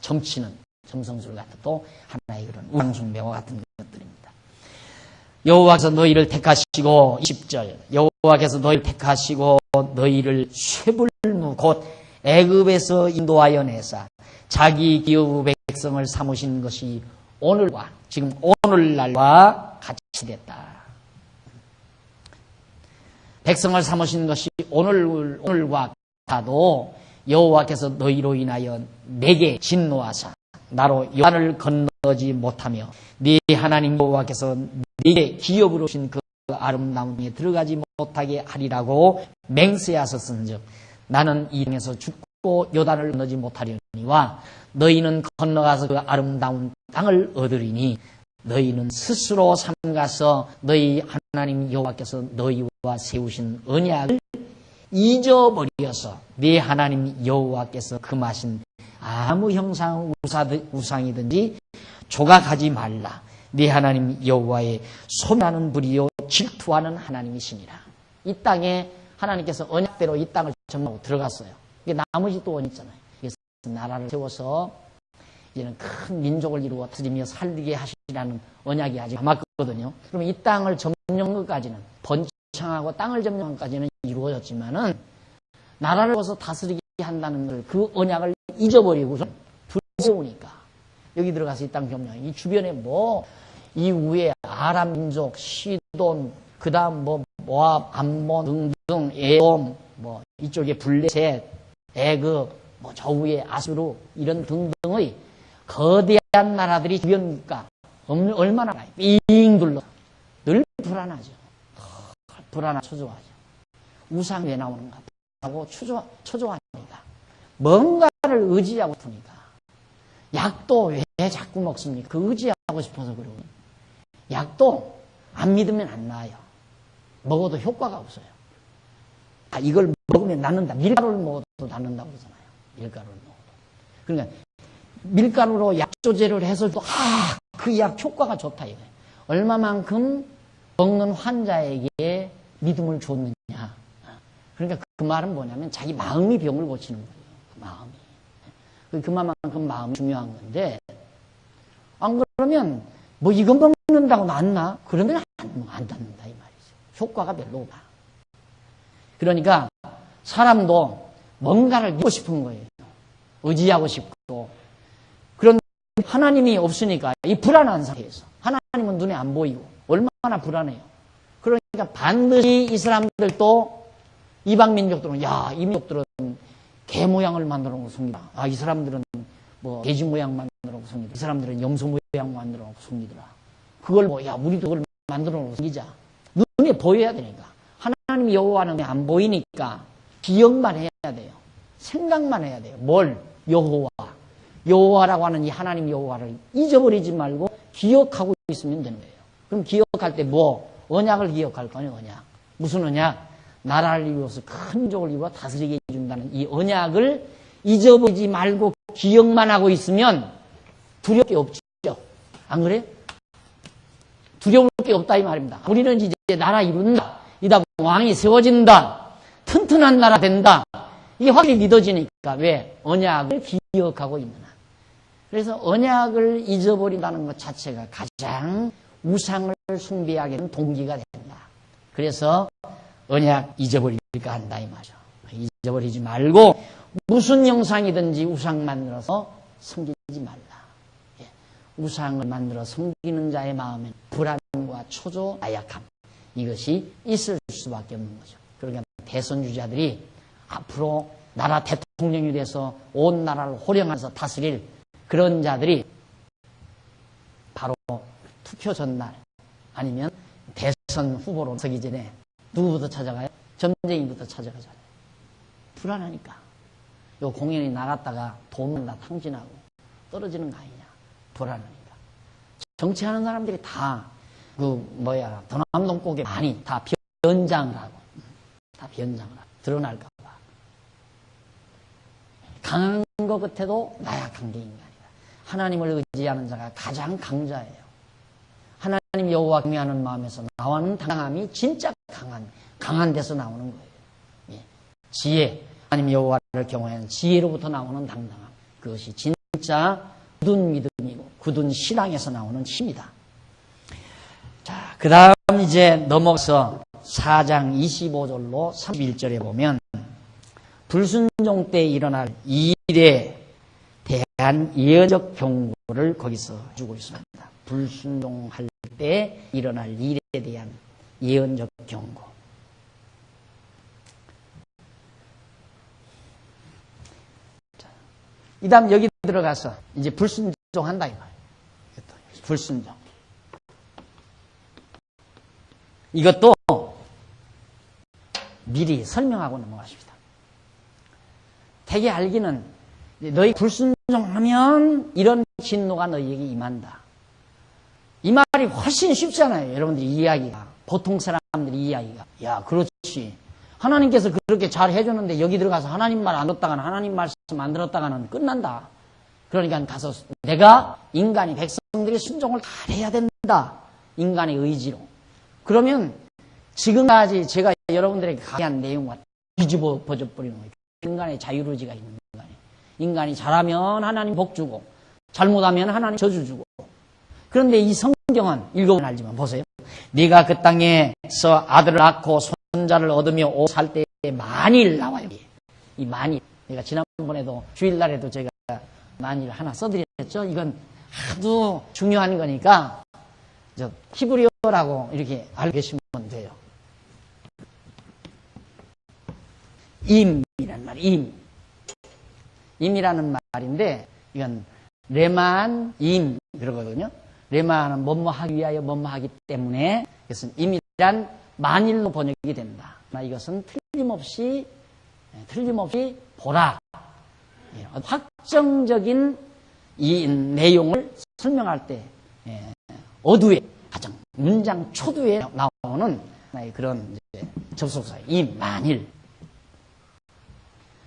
점치는 점성술 같은 또 하나의 그런 우상숭배와 같은 것들입니다. 여호와께서 너희를 택하시고 20절 여호와께서 너희를 택하시고 너희를 쇠불무 곧 애굽에서 인도하여 내사 자기 기업의 백성을 삼으신 것이 오늘과 지금 오늘날과 같이 됐다. 백성을 삼으신 것이 오늘과 같아도 여호와께서 너희로 인하여 내게 진노하사 나로 요단을 건너지 못하며 네 하나님 여호와께서 네게 기업으로 주신 그 아름다운 땅에 들어가지 못하게 하리라고 맹세하셨은즉 나는 이 땅에서 죽고 요단을 건너지 못하려니와 너희는 건너가서 그 아름다운 땅을 얻으리니 너희는 스스로 삼가서 너희 하나님 여호와께서 너희와 세우신 언약을 잊어버려서 네 하나님 여호와께서 금하신 아무 형상 우상이든지 조각하지 말라. 네 하나님 여호와의 소멸하는 불이요 질투하는 하나님이시니라. 이 땅에 하나님께서 언약대로 이 땅을 점령하고 들어갔어요. 이게 나머지 또 언약 있잖아요. 그래서 나라를 세워서 이제는 큰 민족을 이루어 드리며 살리게 하시라는 언약이 아직 남았거든요. 그러면 이 땅을 점령한 것까지는 번창하고 땅을 점령한 것까지는 이루어졌지만은 나라를 세워서 다스리게 한다는 걸 그 언약을 잊어버리고 불 세우니까 여기 들어가서 이 땅 점령. 이 주변에 뭐 이 위에 아람 민족, 시돈, 그다음 뭐 모압, 암몬 등등 에돔, 뭐 이쪽에 블레셋, 애굽, 뭐 저 위에 아수르 이런 등등의 거대한 나라들이 주변 국가 얼마나 삥 둘러 늘 불안하죠. 불안하고 초조하죠. 우상 왜 나오는가 하고 초조하니까 뭔가를 의지하고 싶으니까 약도 왜 자꾸 먹습니까? 그 의지하고 싶어서 그러고 약도 안 믿으면 안 나아요. 먹어도 효과가 없어요. 아, 이걸 먹으면 낫는다. 밀가루를 먹어도 낫는다고 그러잖아요. 밀가루를 먹어도. 그러니까 밀가루로 약 조제를 해서도 그 약 효과가 좋다 이거예요. 얼마만큼 먹는 환자에게 믿음을 줬느냐. 그러니까 그 말은 뭐냐면 자기 마음이 병을 고치는 거예요. 그 마음이. 그만큼 마음이 중요한 건데 안 그러면 뭐 이거 먹는다고 낫나? 그러면 안 낫는다 이 말이죠. 효과가 별로 없다. 그러니까 사람도 뭔가를 믿고 싶은 거예요. 의지하고 싶고. 그런데 하나님이 없으니까 이 불안한 상태에서 하나님은 눈에 안 보이고 얼마나 불안해요. 그러니까 반드시 이 사람들도 이방 민족들은 이 민족들은 개 모양을 만들어 놓고 섬기더라. 이 사람들은 뭐 돼지 모양 만들어 놓고 섬기더라. 이 사람들은 염소 모양 만들어 놓고 섬기더라. 그걸 우리도 그걸 만들어 놓고 섬기자. 눈에 보여야 되니까. 하나님 여호와는 안 보이니까 기억만 해야 돼요. 생각만 해야 돼요. 뭘? 여호와. 여호와라고 하는 이 하나님 여호와를 잊어버리지 말고 기억하고 있으면 되는 거예요. 그럼 기억할 때 뭐? 언약을 기억할 거냐, 언약. 무슨 언약? 나라를 이루어서 큰 민족을 이루어 다스리게 해준다는 이 언약을 잊어버리지 말고 기억만 하고 있으면 두려울 게 없죠. 안 그래요? 두려울 게 없다 이 말입니다. 우리는 이제 나라 이룬다. 이다 왕이 세워진다. 튼튼한 나라 된다. 이게 확실히 믿어지니까 왜? 언약을 기억하고 있는 한. 그래서 언약을 잊어버린다는 것 자체가 가장 우상을 숭배하게 되는 동기가 된다. 그래서 언약 잊어버릴까 한다 이 말이죠. 잊어버리지 말고 무슨 형상이든지 우상 만들어서 섬기지 말라. 우상을 만들어 섬기는 자의 마음엔 불안과 초조, 나약함 이것이 있을 수밖에 없는 거죠. 그러니까 대선주자들이 앞으로 나라 대통령이 돼서 온 나라를 호령해서 다스릴 그런 자들이 바로 투표 전날 아니면 대선 후보로 서기 전에 누구부터 찾아가요? 점쟁이부터 찾아가잖아요. 불안하니까. 요 공연이 나갔다가 돈만 다 탕진하고 떨어지는 거 아니냐. 불안하니까. 정치하는 사람들이 다 더남동국에 많이 다 변장을 하고 다 변장을 하고 드러날까 봐. 강한 것 같아도 나약한 게 인간이다. 하나님을 의지하는 자가 가장 강자예요. 하나님 여호와 경외하는 마음에서 나오는 당함이 진짜 강한 데서 나오는 거예요. 예. 지혜, 하나님 여호와를 경외하는 지혜로부터 나오는 당당함. 그것이 진짜 굳은 믿음이고 굳은 신앙에서 나오는 힘이다. 그 다음 이제 넘어서 4장 25절로 31절에 보면 불순종 때 일어날 일에 대한 예언적 경고를 거기서 주고 있습니다. 불순종할 때 일어날 일에 대한 예언적 경고. 이 다음 여기 들어가서 이제 불순종한다 이거예요. 불순종. 이것도 미리 설명하고 넘어가십니다. 대개 알기는 너희 불순종하면 이런 진노가 너희에게 임한다. 이 말이 훨씬 쉽잖아요. 여러분들이 이야기가. 보통 사람들이 이야기가. 야, 그렇지. 하나님께서 그렇게 잘 해주는데 여기 들어가서 하나님 말 안 듣다가는 하나님 말씀 안 들었다가는 끝난다. 그러니까 가서 내가 인간이 백성들의 순종을 다 해야 된다. 인간의 의지로. 그러면 지금까지 제가 여러분들에게 강의한 내용과 뒤집어 버려버리는 거예요. 인간의 자유의지가 있는 인간이. 인간이 잘하면 하나님 복 주고 잘못하면 하나님 저주 주고. 그런데 이 성경은 읽어보면 알지만 보세요. 네가 그 땅에서 아들을 낳고 손자를 얻으며 오래 살 때에 만일 나와요. 이 만일. 내가 지난번에도 주일날에도 제가 만일 하나 써드렸죠. 이건 아주 중요한 거니까 히브리어라고 이렇게 알고 계시면 돼요. 임이란 말이에요. 임이라는 말인데 이건 레만 임 그러거든요. 레만은 뭐뭐 하기 위하여 뭐뭐 하기 때문에 그것은 임이란 만일로 번역이 된다. 이것은 틀림없이 보라. 확정적인 이 내용을 설명할 때 어두에 가장 문장 초두에 나오는 그런 접속사예요. 임 만일.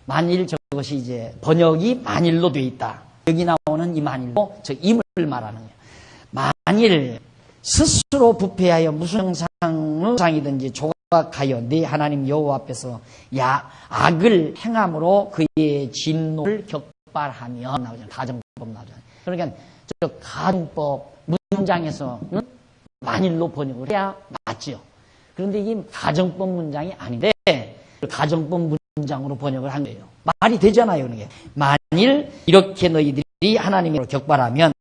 만일 저것이 이제 번역이 만일로 되어 있다. 여기 나오는 이 만일로 저 임을 말하는 거예요. 만일 스스로 부패하여 무슨 형상이든지 조각하여 네 하나님 여호와 앞에서 악을 행함으로 그의 진노를 격발하며 나오잖아요. 가정법 나오잖아요. 그러니까 저 가정법 문장에서는 만일로 번역을 해야 맞죠. 그런데 이게 가정법 문장이 아닌데 가정법 문장으로 번역을 한 거예요. 말이 되잖아요. 그게. 만일 이렇게 너희들이 하나님으로 격발하면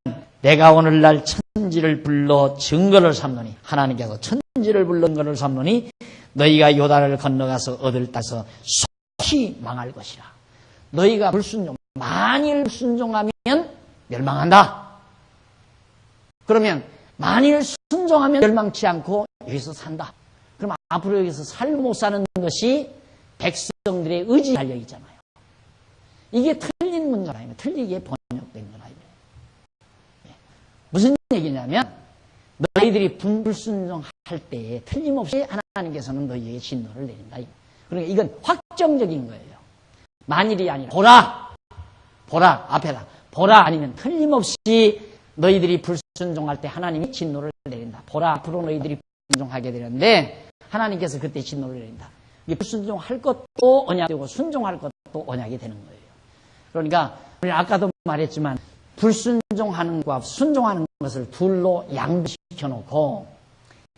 내가 오늘날 천지를 불러 증거를 삼노니 하나님께서 천지를 불러 증거를 삼노니 너희가 요단을 건너가서 얻을 따서 속히 망할 것이라. 너희가 만일 불순종하면 멸망한다. 그러면 만일 순종하면 멸망치 않고 여기서 산다. 그럼 앞으로 여기서 살고 못 사는 것이 백성들의 의지에 달려있잖아요. 이게 틀린 문장 아니에요. 틀리게 번역된 건 아니에요. 무슨 얘기냐면 너희들이 불순종할 때에 틀림없이 하나님께서는 너희에게 진노를 내린다. 그러니까 이건 확정적인 거예요. 만일이 아니라 보라 앞에다 보라 아니면 틀림없이 너희들이 불순종할 때 하나님이 진노를 내린다. 보라 앞으로 너희들이 불순종하게 되는데 하나님께서 그때 진노를 내린다. 불순종할 것도 언약되고 순종할 것도 언약이 되는 거예요. 그러니까 우리 아까도 말했지만 불순종하는 것과 순종하는 것을 둘로 양보시켜 놓고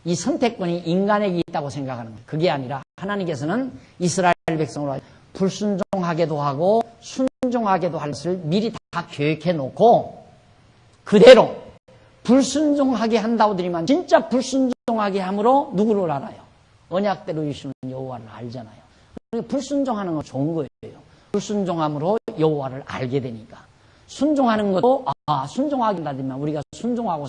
이 선택권이 인간에게 있다고 생각하는 거예요. 그게 아니라 하나님께서는 이스라엘 백성으로 불순종하게도 하고 순종하게도 할 것을 미리 다 계획해 놓고 그대로 불순종하게 한다고 드리면 진짜 불순종하게 함으로 누구를 알아요? 언약대로 주시는 여호와를 알잖아요. 그러니까 불순종하는 건 좋은 거예요. 불순종함으로 여호와를 알게 되니까. 순종하는 것도 순종하게 된다면 우리가 순종하고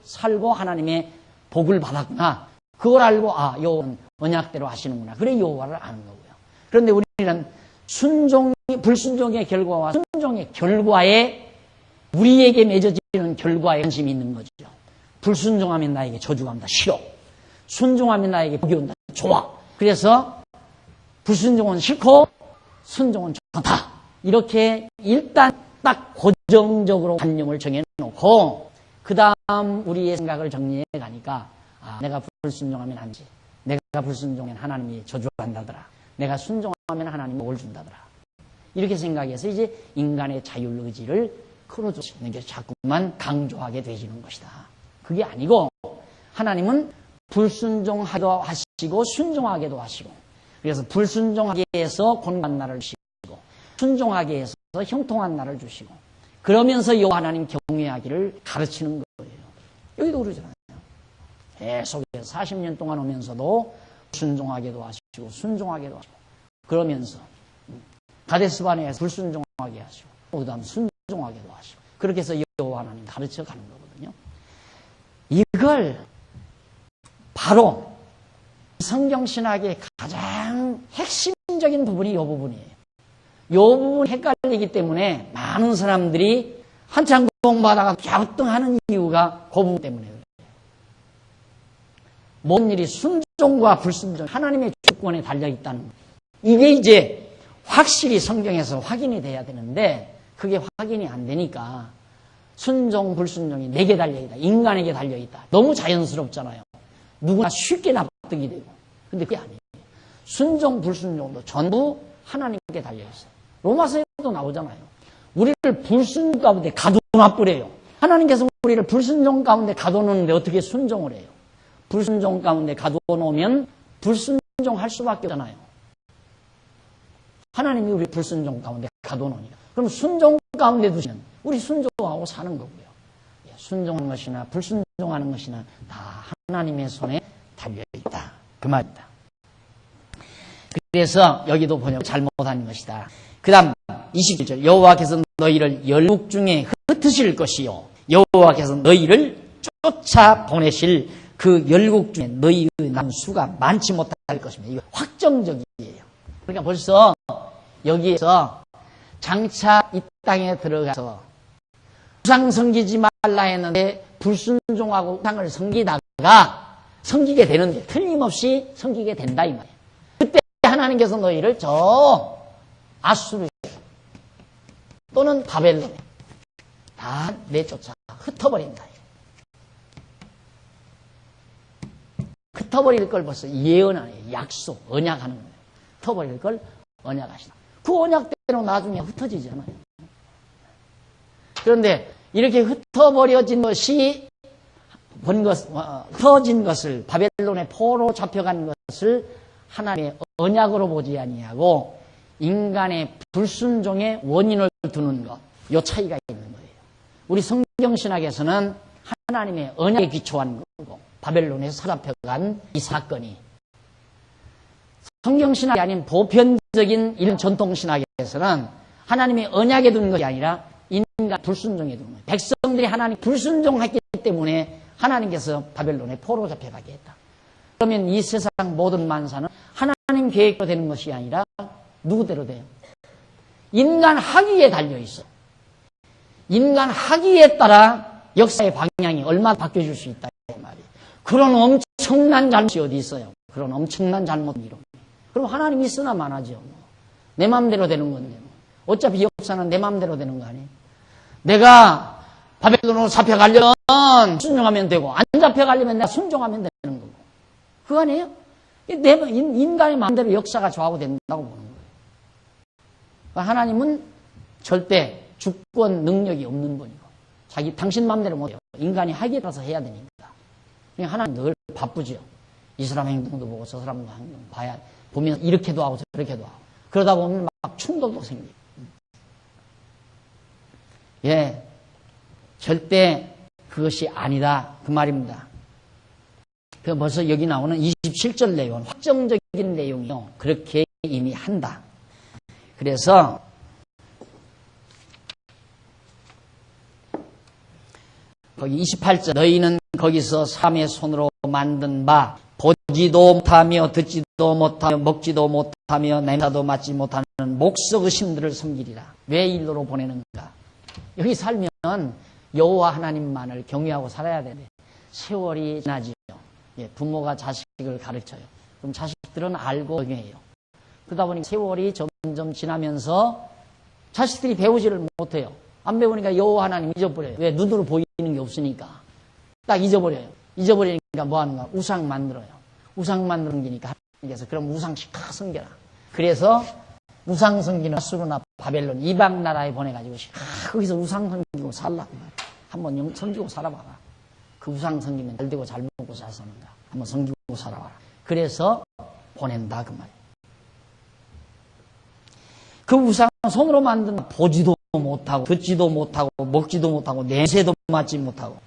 살고 하나님의 복을 받았구나. 그걸 알고 여호와는 언약대로 하시는구나. 그래 여호와를 아는 거고요. 그런데 우리는 불순종의 결과와 순종의 결과에 우리에게 맺어지는 결과에 관심이 있는 거죠. 불순종하면 나에게 저주가 온다. 싫어. 순종하면 나에게 복이 온다. 좋아. 그래서 불순종은 싫고 순종은 좋다. 이렇게 일단 딱 고정적으로 관념을 정해놓고 그 다음 우리의 생각을 정리해 가니까 내가 불순종하면 안 돼. 내가 불순종하면 하나님이 저주한다더라. 내가 순종하면 하나님이 복을 준다더라. 이렇게 생각해서 이제 인간의 자율의지를 끌어줄 수 있는 게 자꾸만 강조하게 되지는 것이다. 그게 아니고 하나님은 불순종하기도 하시고 순종하게도 하시고, 그래서 불순종하게 해서 곤고한 날을 주시고 순종하게 해서 형통한 날을 주시고, 그러면서 여호와 하나님 경외하기를 가르치는 거예요. 여기도 그러잖아요. 계속해서 40년 동안 오면서도 순종하게도 하시고 순종하게도 하시고, 그러면서 가데스바네에서 불순종하게 하시고 그 다음 순종하게도 하시고, 그렇게 해서 여호와 하나님 가르쳐 가는 거거든요. 이걸 바로 성경신학의 가장 핵심적인 부분이 이 부분이에요. 이 부분이 헷갈리기 때문에 많은 사람들이 한참 공부하다가 갸우뚱하는 이유가 그 부분 때문에 그래요. 모든 일이 순종과 불순종, 하나님의 주권에 달려있다는 거예요. 이게 이제 확실히 성경에서 확인이 돼야 되는데 그게 확인이 안 되니까 순종, 불순종이 내게 달려있다, 인간에게 달려있다. 너무 자연스럽잖아요. 누구나 쉽게 납득이 되고. 근데 그게 아니에요. 순종, 불순종도 전부 하나님께 달려있어요. 로마서에도 나오잖아요. 우리를 불순종 가운데 가둬놔버려요. 하나님께서 우리를 불순종 가운데 가둬놓는데 어떻게 순종을 해요? 불순종 가운데 가둬놓으면 불순종할 수밖에 없잖아요. 하나님이 우리 불순종 가운데 가둬놓으니까. 그럼 순종 가운데 두시면 우리 순종하고 사는 거고요. 순종하는 것이나 불순종하는 것이나 다 하나님의 손에 달려있다. 그 말입니다. 그래서 여기도 번역 잘못한 것이다. 그 다음 27절, 여호와께서 너희를 열국 중에 흩으실 것이요 여호와께서 너희를 쫓아 보내실 그 열국 중에 너희의 남은 수가 많지 못할 것입니다. 이거 확정적이에요. 그러니까 벌써 여기에서 장차 이 땅에 들어가서 우상 섬기지 말라 했는데 불순종하고 우상을 섬기다가 섬기게 되는데 틀림없이 섬기게 된다 이 말이에요. 그때 하나님께서 너희를 저 아수르 또는 바벨론에 다 내쫓아 흩어버린다. 흩어버릴 걸 벌써 예언하네요. 약속, 언약하는 거예요. 흩어버릴 걸 언약하시다. 그 언약대로 나중에 흩어지잖아요. 그런데 이렇게 흩어버려진 것이 흩어진 것을 바벨론의 포로 잡혀간 것을 하나님의 언약으로 보지 아니하고 인간의 불순종의 원인을 두는 것, 이 차이가 있는 거예요. 우리 성경신학에서는 하나님의 언약에 기초한 거고 바벨론에서 사로잡혀간 이 사건이, 성경신학이 아닌 보편적인 이런 전통신학에서는 하나님의 언약에 두는 것이 아니라 인간 불순종에 두는 거예요. 백성들이 하나님 불순종했기 때문에 하나님께서 바벨론에 포로 잡혀가게 했다. 그러면 이 세상 모든 만사는 하나님 계획대로 되는 것이 아니라 누구대로 돼요? 인간 학위에 달려있어. 인간 학위에 따라 역사의 방향이 얼마나 바뀌어질 수 있다 이 말이에요. 그런 엄청난 잘못이 어디 있어요? 그런 엄청난 잘못 이론. 그럼 하나님 있으나 마나죠. 내 마음대로 되는 건데. 어차피 역사는 내 마음대로 되는 거 아니에요? 내가 바벨론으로 잡혀가려면 순종하면 되고 안 잡혀가려면 내가 순종하면 되는 거고. 그거 아니에요? 인간의 마음대로 역사가 좌우된다고 보는 거예요. 그러니까 하나님은 절대 주권 능력이 없는 분이고 당신 마음대로 못해요. 인간이 하기에 따라서 해야 되니까. 그러니까 하나님 늘 바쁘죠. 이 사람 행동도 보고 저 사람 행동 봐야 보면 이렇게도 하고 저렇게도 하고 그러다 보면 막 충돌도 생기고. 예, 절대 그것이 아니다 그 말입니다. 그 벌써 여기 나오는 27절 내용은 확정적인 내용이요. 그렇게 이미 한다. 그래서 거기 28절, 너희는 거기서 사람의 손으로 만든 바 보지도 못하며 듣지도 못하며 먹지도 못하며 냄새도 맡지 못하는 목석 의심들을 섬기리라. 왜 일로로 보내는가? 여기 살면 여호와 하나님만을 경외하고 살아야 되는데 세월이 지나지요. 예, 부모가 자식을 가르쳐요. 그럼 자식들은 알고 경외해요. 그러다 보니 세월이 점점 지나면서 자식들이 배우지를 못해요. 안 배우니까 여호와 하나님 잊어버려요. 왜? 눈으로 보이는 게 없으니까. 딱 잊어버려요. 잊어버리니까 뭐 하는가? 우상 만들어요. 우상 만드는 게니까 하나님께서 그럼 우상씩 다 섬겨라. 그래서 우상 섬기는 아수르나 바벨론 이방 나라에 보내가지고 거기서 우상 섬기고 살라. 한번 섬기고 살아봐라. 그 우상 섬기면 잘 되고 잘 먹고 잘 사는가. 한번 섬기고 살아와라. 그래서 보낸다 그 말이에요. 그 우상 손으로 만든 보지도 못하고 듣지도 못하고 먹지도 못하고 냄새도 맡지 못하고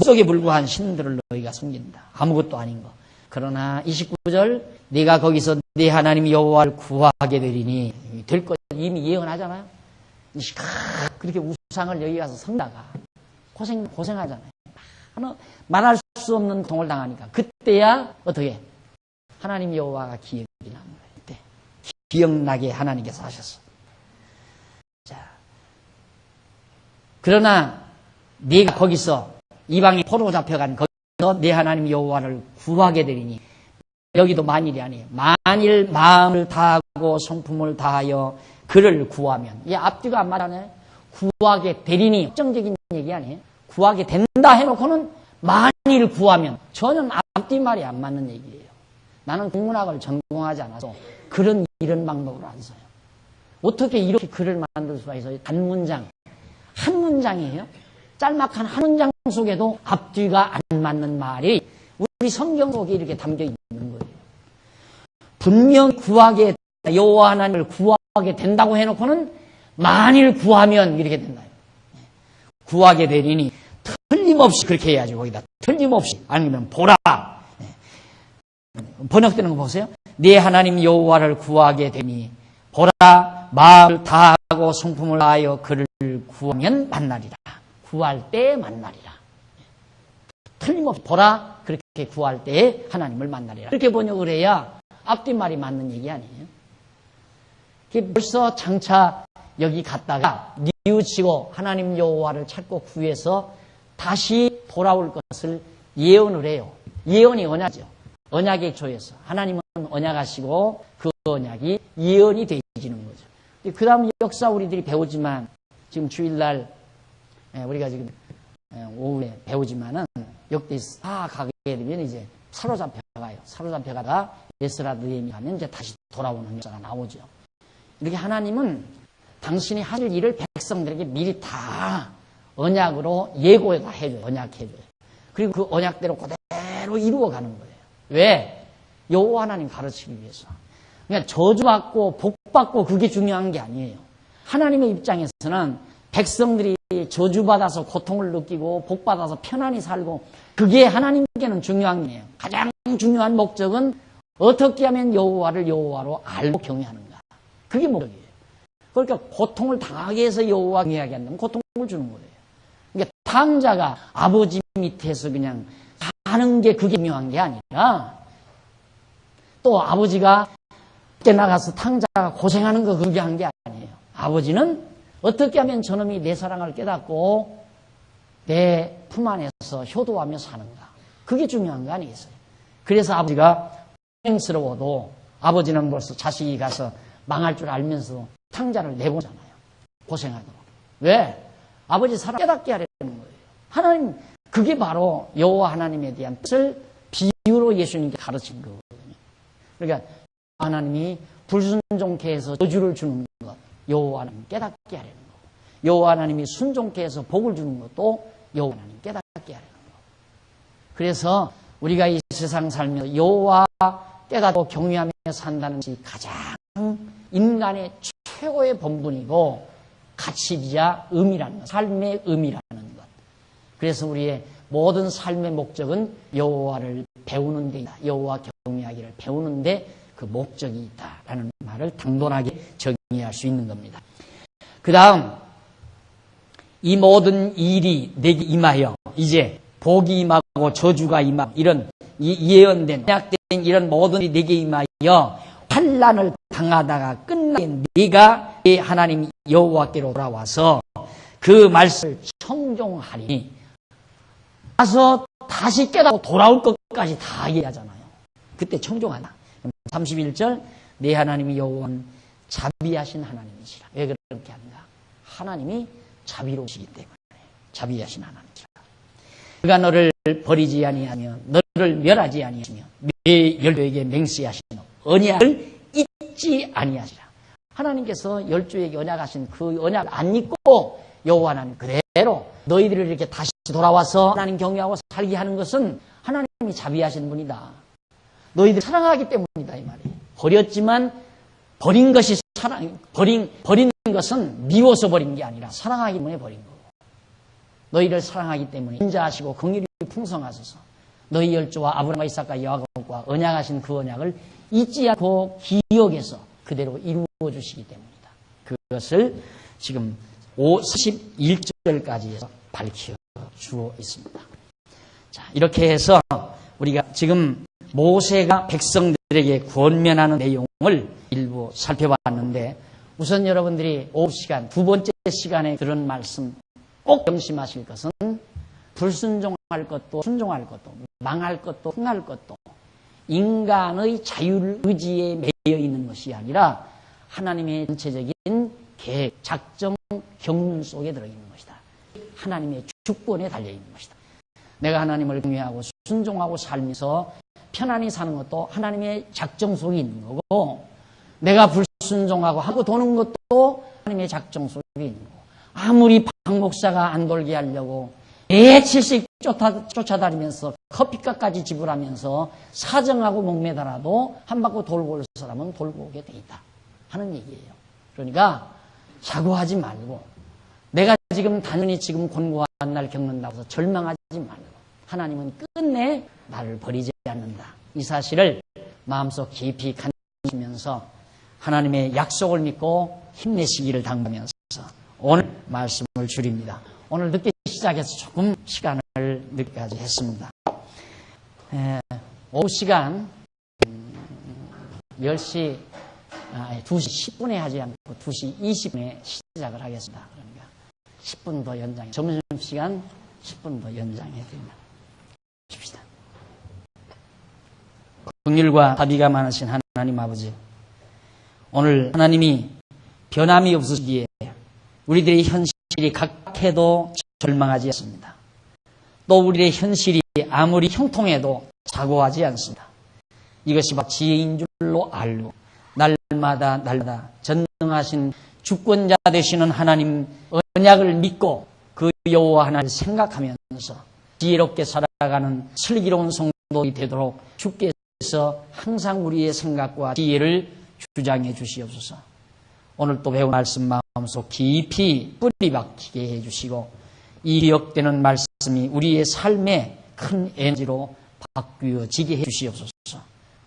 속에 불과한 신들을 너희가 섬긴다. 아무것도 아닌 거. 그러나 29절 네가 거기서 네 하나님 여호와를 구하게 되리니 될 것 이미 예언하잖아요. 그렇게 우상을 여기 가서 섬다가 고생하잖아요. 말할 수 없는 고통을 당하니까 그때야 어떻게 하나님 여호와가 기억이 나는 거예요. 그때 기억나게 하나님께서 하셨어. 자, 그러나 네가 거기서 이방에 포로 잡혀간 거기서 네 하나님 여호와를 구하게 되리니 여기도 만일이 아니에요. 만일 마음을 다하고 성품을 다하여 그를 구하면 이 앞뒤가 안 맞아요. 구하게 되리니 확정적인 얘기 아니에요. 구하게 된다 해놓고는 만일 구하면 전혀 앞뒤 말이 안 맞는 얘기예요. 나는 국문학을 전공하지 않아서 이런 방법으로 안 써요. 어떻게 이렇게 글을 만들 수가 있어요? 단문장 한 문장이에요. 짤막한 한 문장 속에도 앞뒤가 안 맞는 말이 우리 성경 속에 이렇게 담겨 있는 거예요. 분명 구하게 여호와 하나님을 구하게 된다고 해놓고는 만일 구하면 이렇게 된다. 구하게 되리니 틀림없이 그렇게 해야지. 거기다 틀림없이 아니면 보라. 번역되는 거 보세요. 네 하나님 여호와를 구하게 되니 보라 마음을 다하고 성품을 다하여 그를 구하면 만나리라. 구할 때 만나리라. 틀림없이 보라 그렇게 구할 때 하나님을 만나리라. 그렇게 번역을 해야 앞뒷말이 맞는 얘기 아니에요. 벌써 장차 여기 갔다가 뉘우치고 하나님 여호와를 찾고 구해서 다시 돌아올 것을 예언을 해요. 예언이 언약이죠. 언약의 조에서 하나님은 언약하시고 그 언약이 예언이 되어지는 거죠. 그 다음 역사 우리들이 배우지만 지금 주일날 우리가 지금 오후에 배우지만은 역대 다 가게 되면 이제 사로잡혀가요. 사로잡혀가다 에스라드임이 가면 이제 다시 돌아오는 역사가 나오죠. 이렇게 하나님은 당신이 하실 일을 백성들에게 미리 다 언약으로 예고가 해줘요. 언약해줘요. 그리고 그 언약대로 그대로 이루어가는 거예요. 왜? 여호와 하나님 가르치기 위해서. 그러니까 저주받고 복받고 그게 중요한 게 아니에요. 하나님의 입장에서는 백성들이 저주받아서 고통을 느끼고 복받아서 편안히 살고 그게 하나님께는 중요한 게 아니에요. 가장 중요한 목적은 어떻게 하면 여호와를 여호와로 알고 경외하는가. 그게 목적이에요. 그러니까 고통을 당하게 해서 여호와 경외하게 한다면 고통을 주는 거예요. 그러니까 탕자가 아버지 밑에서 그냥 사는 게 그게 중요한 게 아니라 또 아버지가 밖에 나가서 탕자가 고생하는 거 그게 한 게 아니에요. 아버지는 어떻게 하면 저놈이 내 사랑을 깨닫고 내 품 안에서 효도하며 사는가. 그게 중요한 거 아니겠어요? 그래서 아버지가 고생스러워도 아버지는 벌써 자식이 가서 망할 줄 알면서 탕자를 내보잖아요. 고생하도록. 왜? 아버지 사랑 깨닫게 하려는 거예요. 하나님, 그게 바로 여호와 하나님에 대한 뜻을 비유로 예수님께 가르친 거거든요. 그러니까 하나님이 불순종케 해서 저주를 주는 것, 여호와 하나님 깨닫게 하려는 거고, 여호와 하나님이 순종케 해서 복을 주는 것도 여호와 하나님 깨닫게 하려는 거고. 그래서 우리가 이 세상 살면서 여호와 깨닫고 경외하며 산다는 것이 가장 인간의 최고의 본분이고 가치이자 의미라는 것, 삶의 의미라는 것. 그래서 우리의 모든 삶의 목적은 여호와를 배우는 데이다. 여호와 경외하기를 배우는 데 그 목적이 있다라는 말을 당돌하게 정의할 수 있는 겁니다. 그 다음 이 모든 일이 내게 임하여 이제 복이 임하고 저주가 임하고 이런 예언된 언약된 이런 모든 일이 내게 임하여 환난을 당하다가 끝나게 네가 네 하나님 여호와께로 돌아와서 그 말씀을 청종하리니 가서 다시 깨닫고 돌아올 것까지 다 얘기하잖아요. 그때 청종하다. 31절 네 하나님이 여호와는 자비하신 하나님이시라. 왜 그렇게 하는가? 하나님이 자비로우시기 때문에 자비하신 하나님이시라. 그가 너를 버리지 아니하며 너를 멸하지 아니하시며 네 열조에게 맹세하시며 언약을 잊지 아니하시라. 하나님께서 열조에게 언약하신 그 언약을 안 잊고 여호와 하나님 그대로 너희들을 이렇게 다시 돌아와서 하나님 경외하고 살게 하는 것은 하나님이 자비하신 분이다. 너희들 사랑하기 때문이다 이 말이에요. 버렸지만 버린 것이 버린 것은 미워서 버린 게 아니라 사랑하기 때문에 버린 거고, 너희를 사랑하기 때문에 인자하시고 긍휼이 풍성하소서 너희 열조와 아브라함과 이삭과 야곱과 언약하신 그 언약을 잊지 않고 기억해서 그대로 이루어 주시기 때문이다. 그것을 지금 41절까지 해서 밝혀 주어 있습니다. 자, 이렇게 해서 우리가 지금 모세가 백성들에게 권면하는 내용을 일부 살펴봤는데, 우선 여러분들이 오후 시간, 두 번째 시간에 들은 말씀 꼭 명심하실 것은 불순종할 것도 순종할 것도 망할 것도 흥할 것도 인간의 자율의지에 매여 있는 것이 아니라 하나님의 전체적인 계획, 작정, 경륜 속에 들어있는 것이다. 하나님의 주권에 달려있는 것이다. 내가 하나님을 경외하고 순종하고 살면서 편안히 사는 것도 하나님의 작정 속에 있는 거고, 내가 불순종하고 하고 도는 것도 하나님의 작정 속에 있는 거고, 아무리 박 목사가 안 돌게 하려고 매칠씩 쫓아다니면서 커피값까지 지불하면서 사정하고 목매달아도 한 바퀴 돌고 올 사람은 돌고 오게 돼 있다 하는 얘기예요. 그러니까 사고하지 말고, 내가 지금 단순히 지금 곤고한 날 겪는다고 해서 절망하지 말고, 하나님은 끝내 나를 버리지 않는다. 이 사실을 마음속 깊이 간직하면서 하나님의 약속을 믿고 힘내시기를 당부하면서 오늘 말씀을 줄입니다. 오늘 늦게 시작해서 조금 시간을 늦게까지 했습니다. 오후 시간 2시 10분에 하지 않고 2시 20분에 시작을 하겠습니다. 그러니까 10분 더 연장해, 점심시간 10분 더 연장해 드립니다. 줍시다. 긍휼과 자비가 많으신 하나님 아버지, 오늘 하나님이 변함이 없으시기에 우리들의 현실이 각해도 절망하지 않습니다. 또 우리의 현실이 아무리 형통해도 사고하지 않습니다. 이것이 바로 지혜인 줄로 알고 날마다 전능하신 주권자 되시는 하나님 언약을 믿고 그 여호와 하나님을 생각하면서 지혜롭게 살아가는 슬기로운 성도이 되도록 주께서 항상 우리의 생각과 지혜를 주장해 주시옵소서. 오늘 또 배운 말씀 마음속 깊이 뿌리 박히게 해주시고, 이 기억되는 말씀이 우리의 삶에 큰 에너지로 바뀌어지게 해주시옵소서.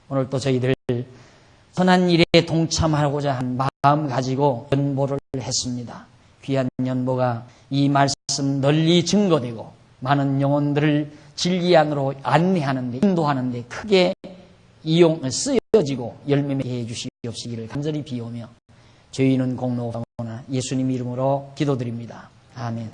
오늘 또 저희들 선한 일에 동참하고자 한 마음 가지고 연보를 했습니다. 귀한 연보가 이 말씀 널리 증거되고 많은 영혼들을 진리 안으로 안내하는데, 인도하는데 크게 쓰여지고 열매 맺게 해주시옵시기를 간절히 비오며 저희는 공로하오나 예수님 이름으로 기도드립니다. 아멘.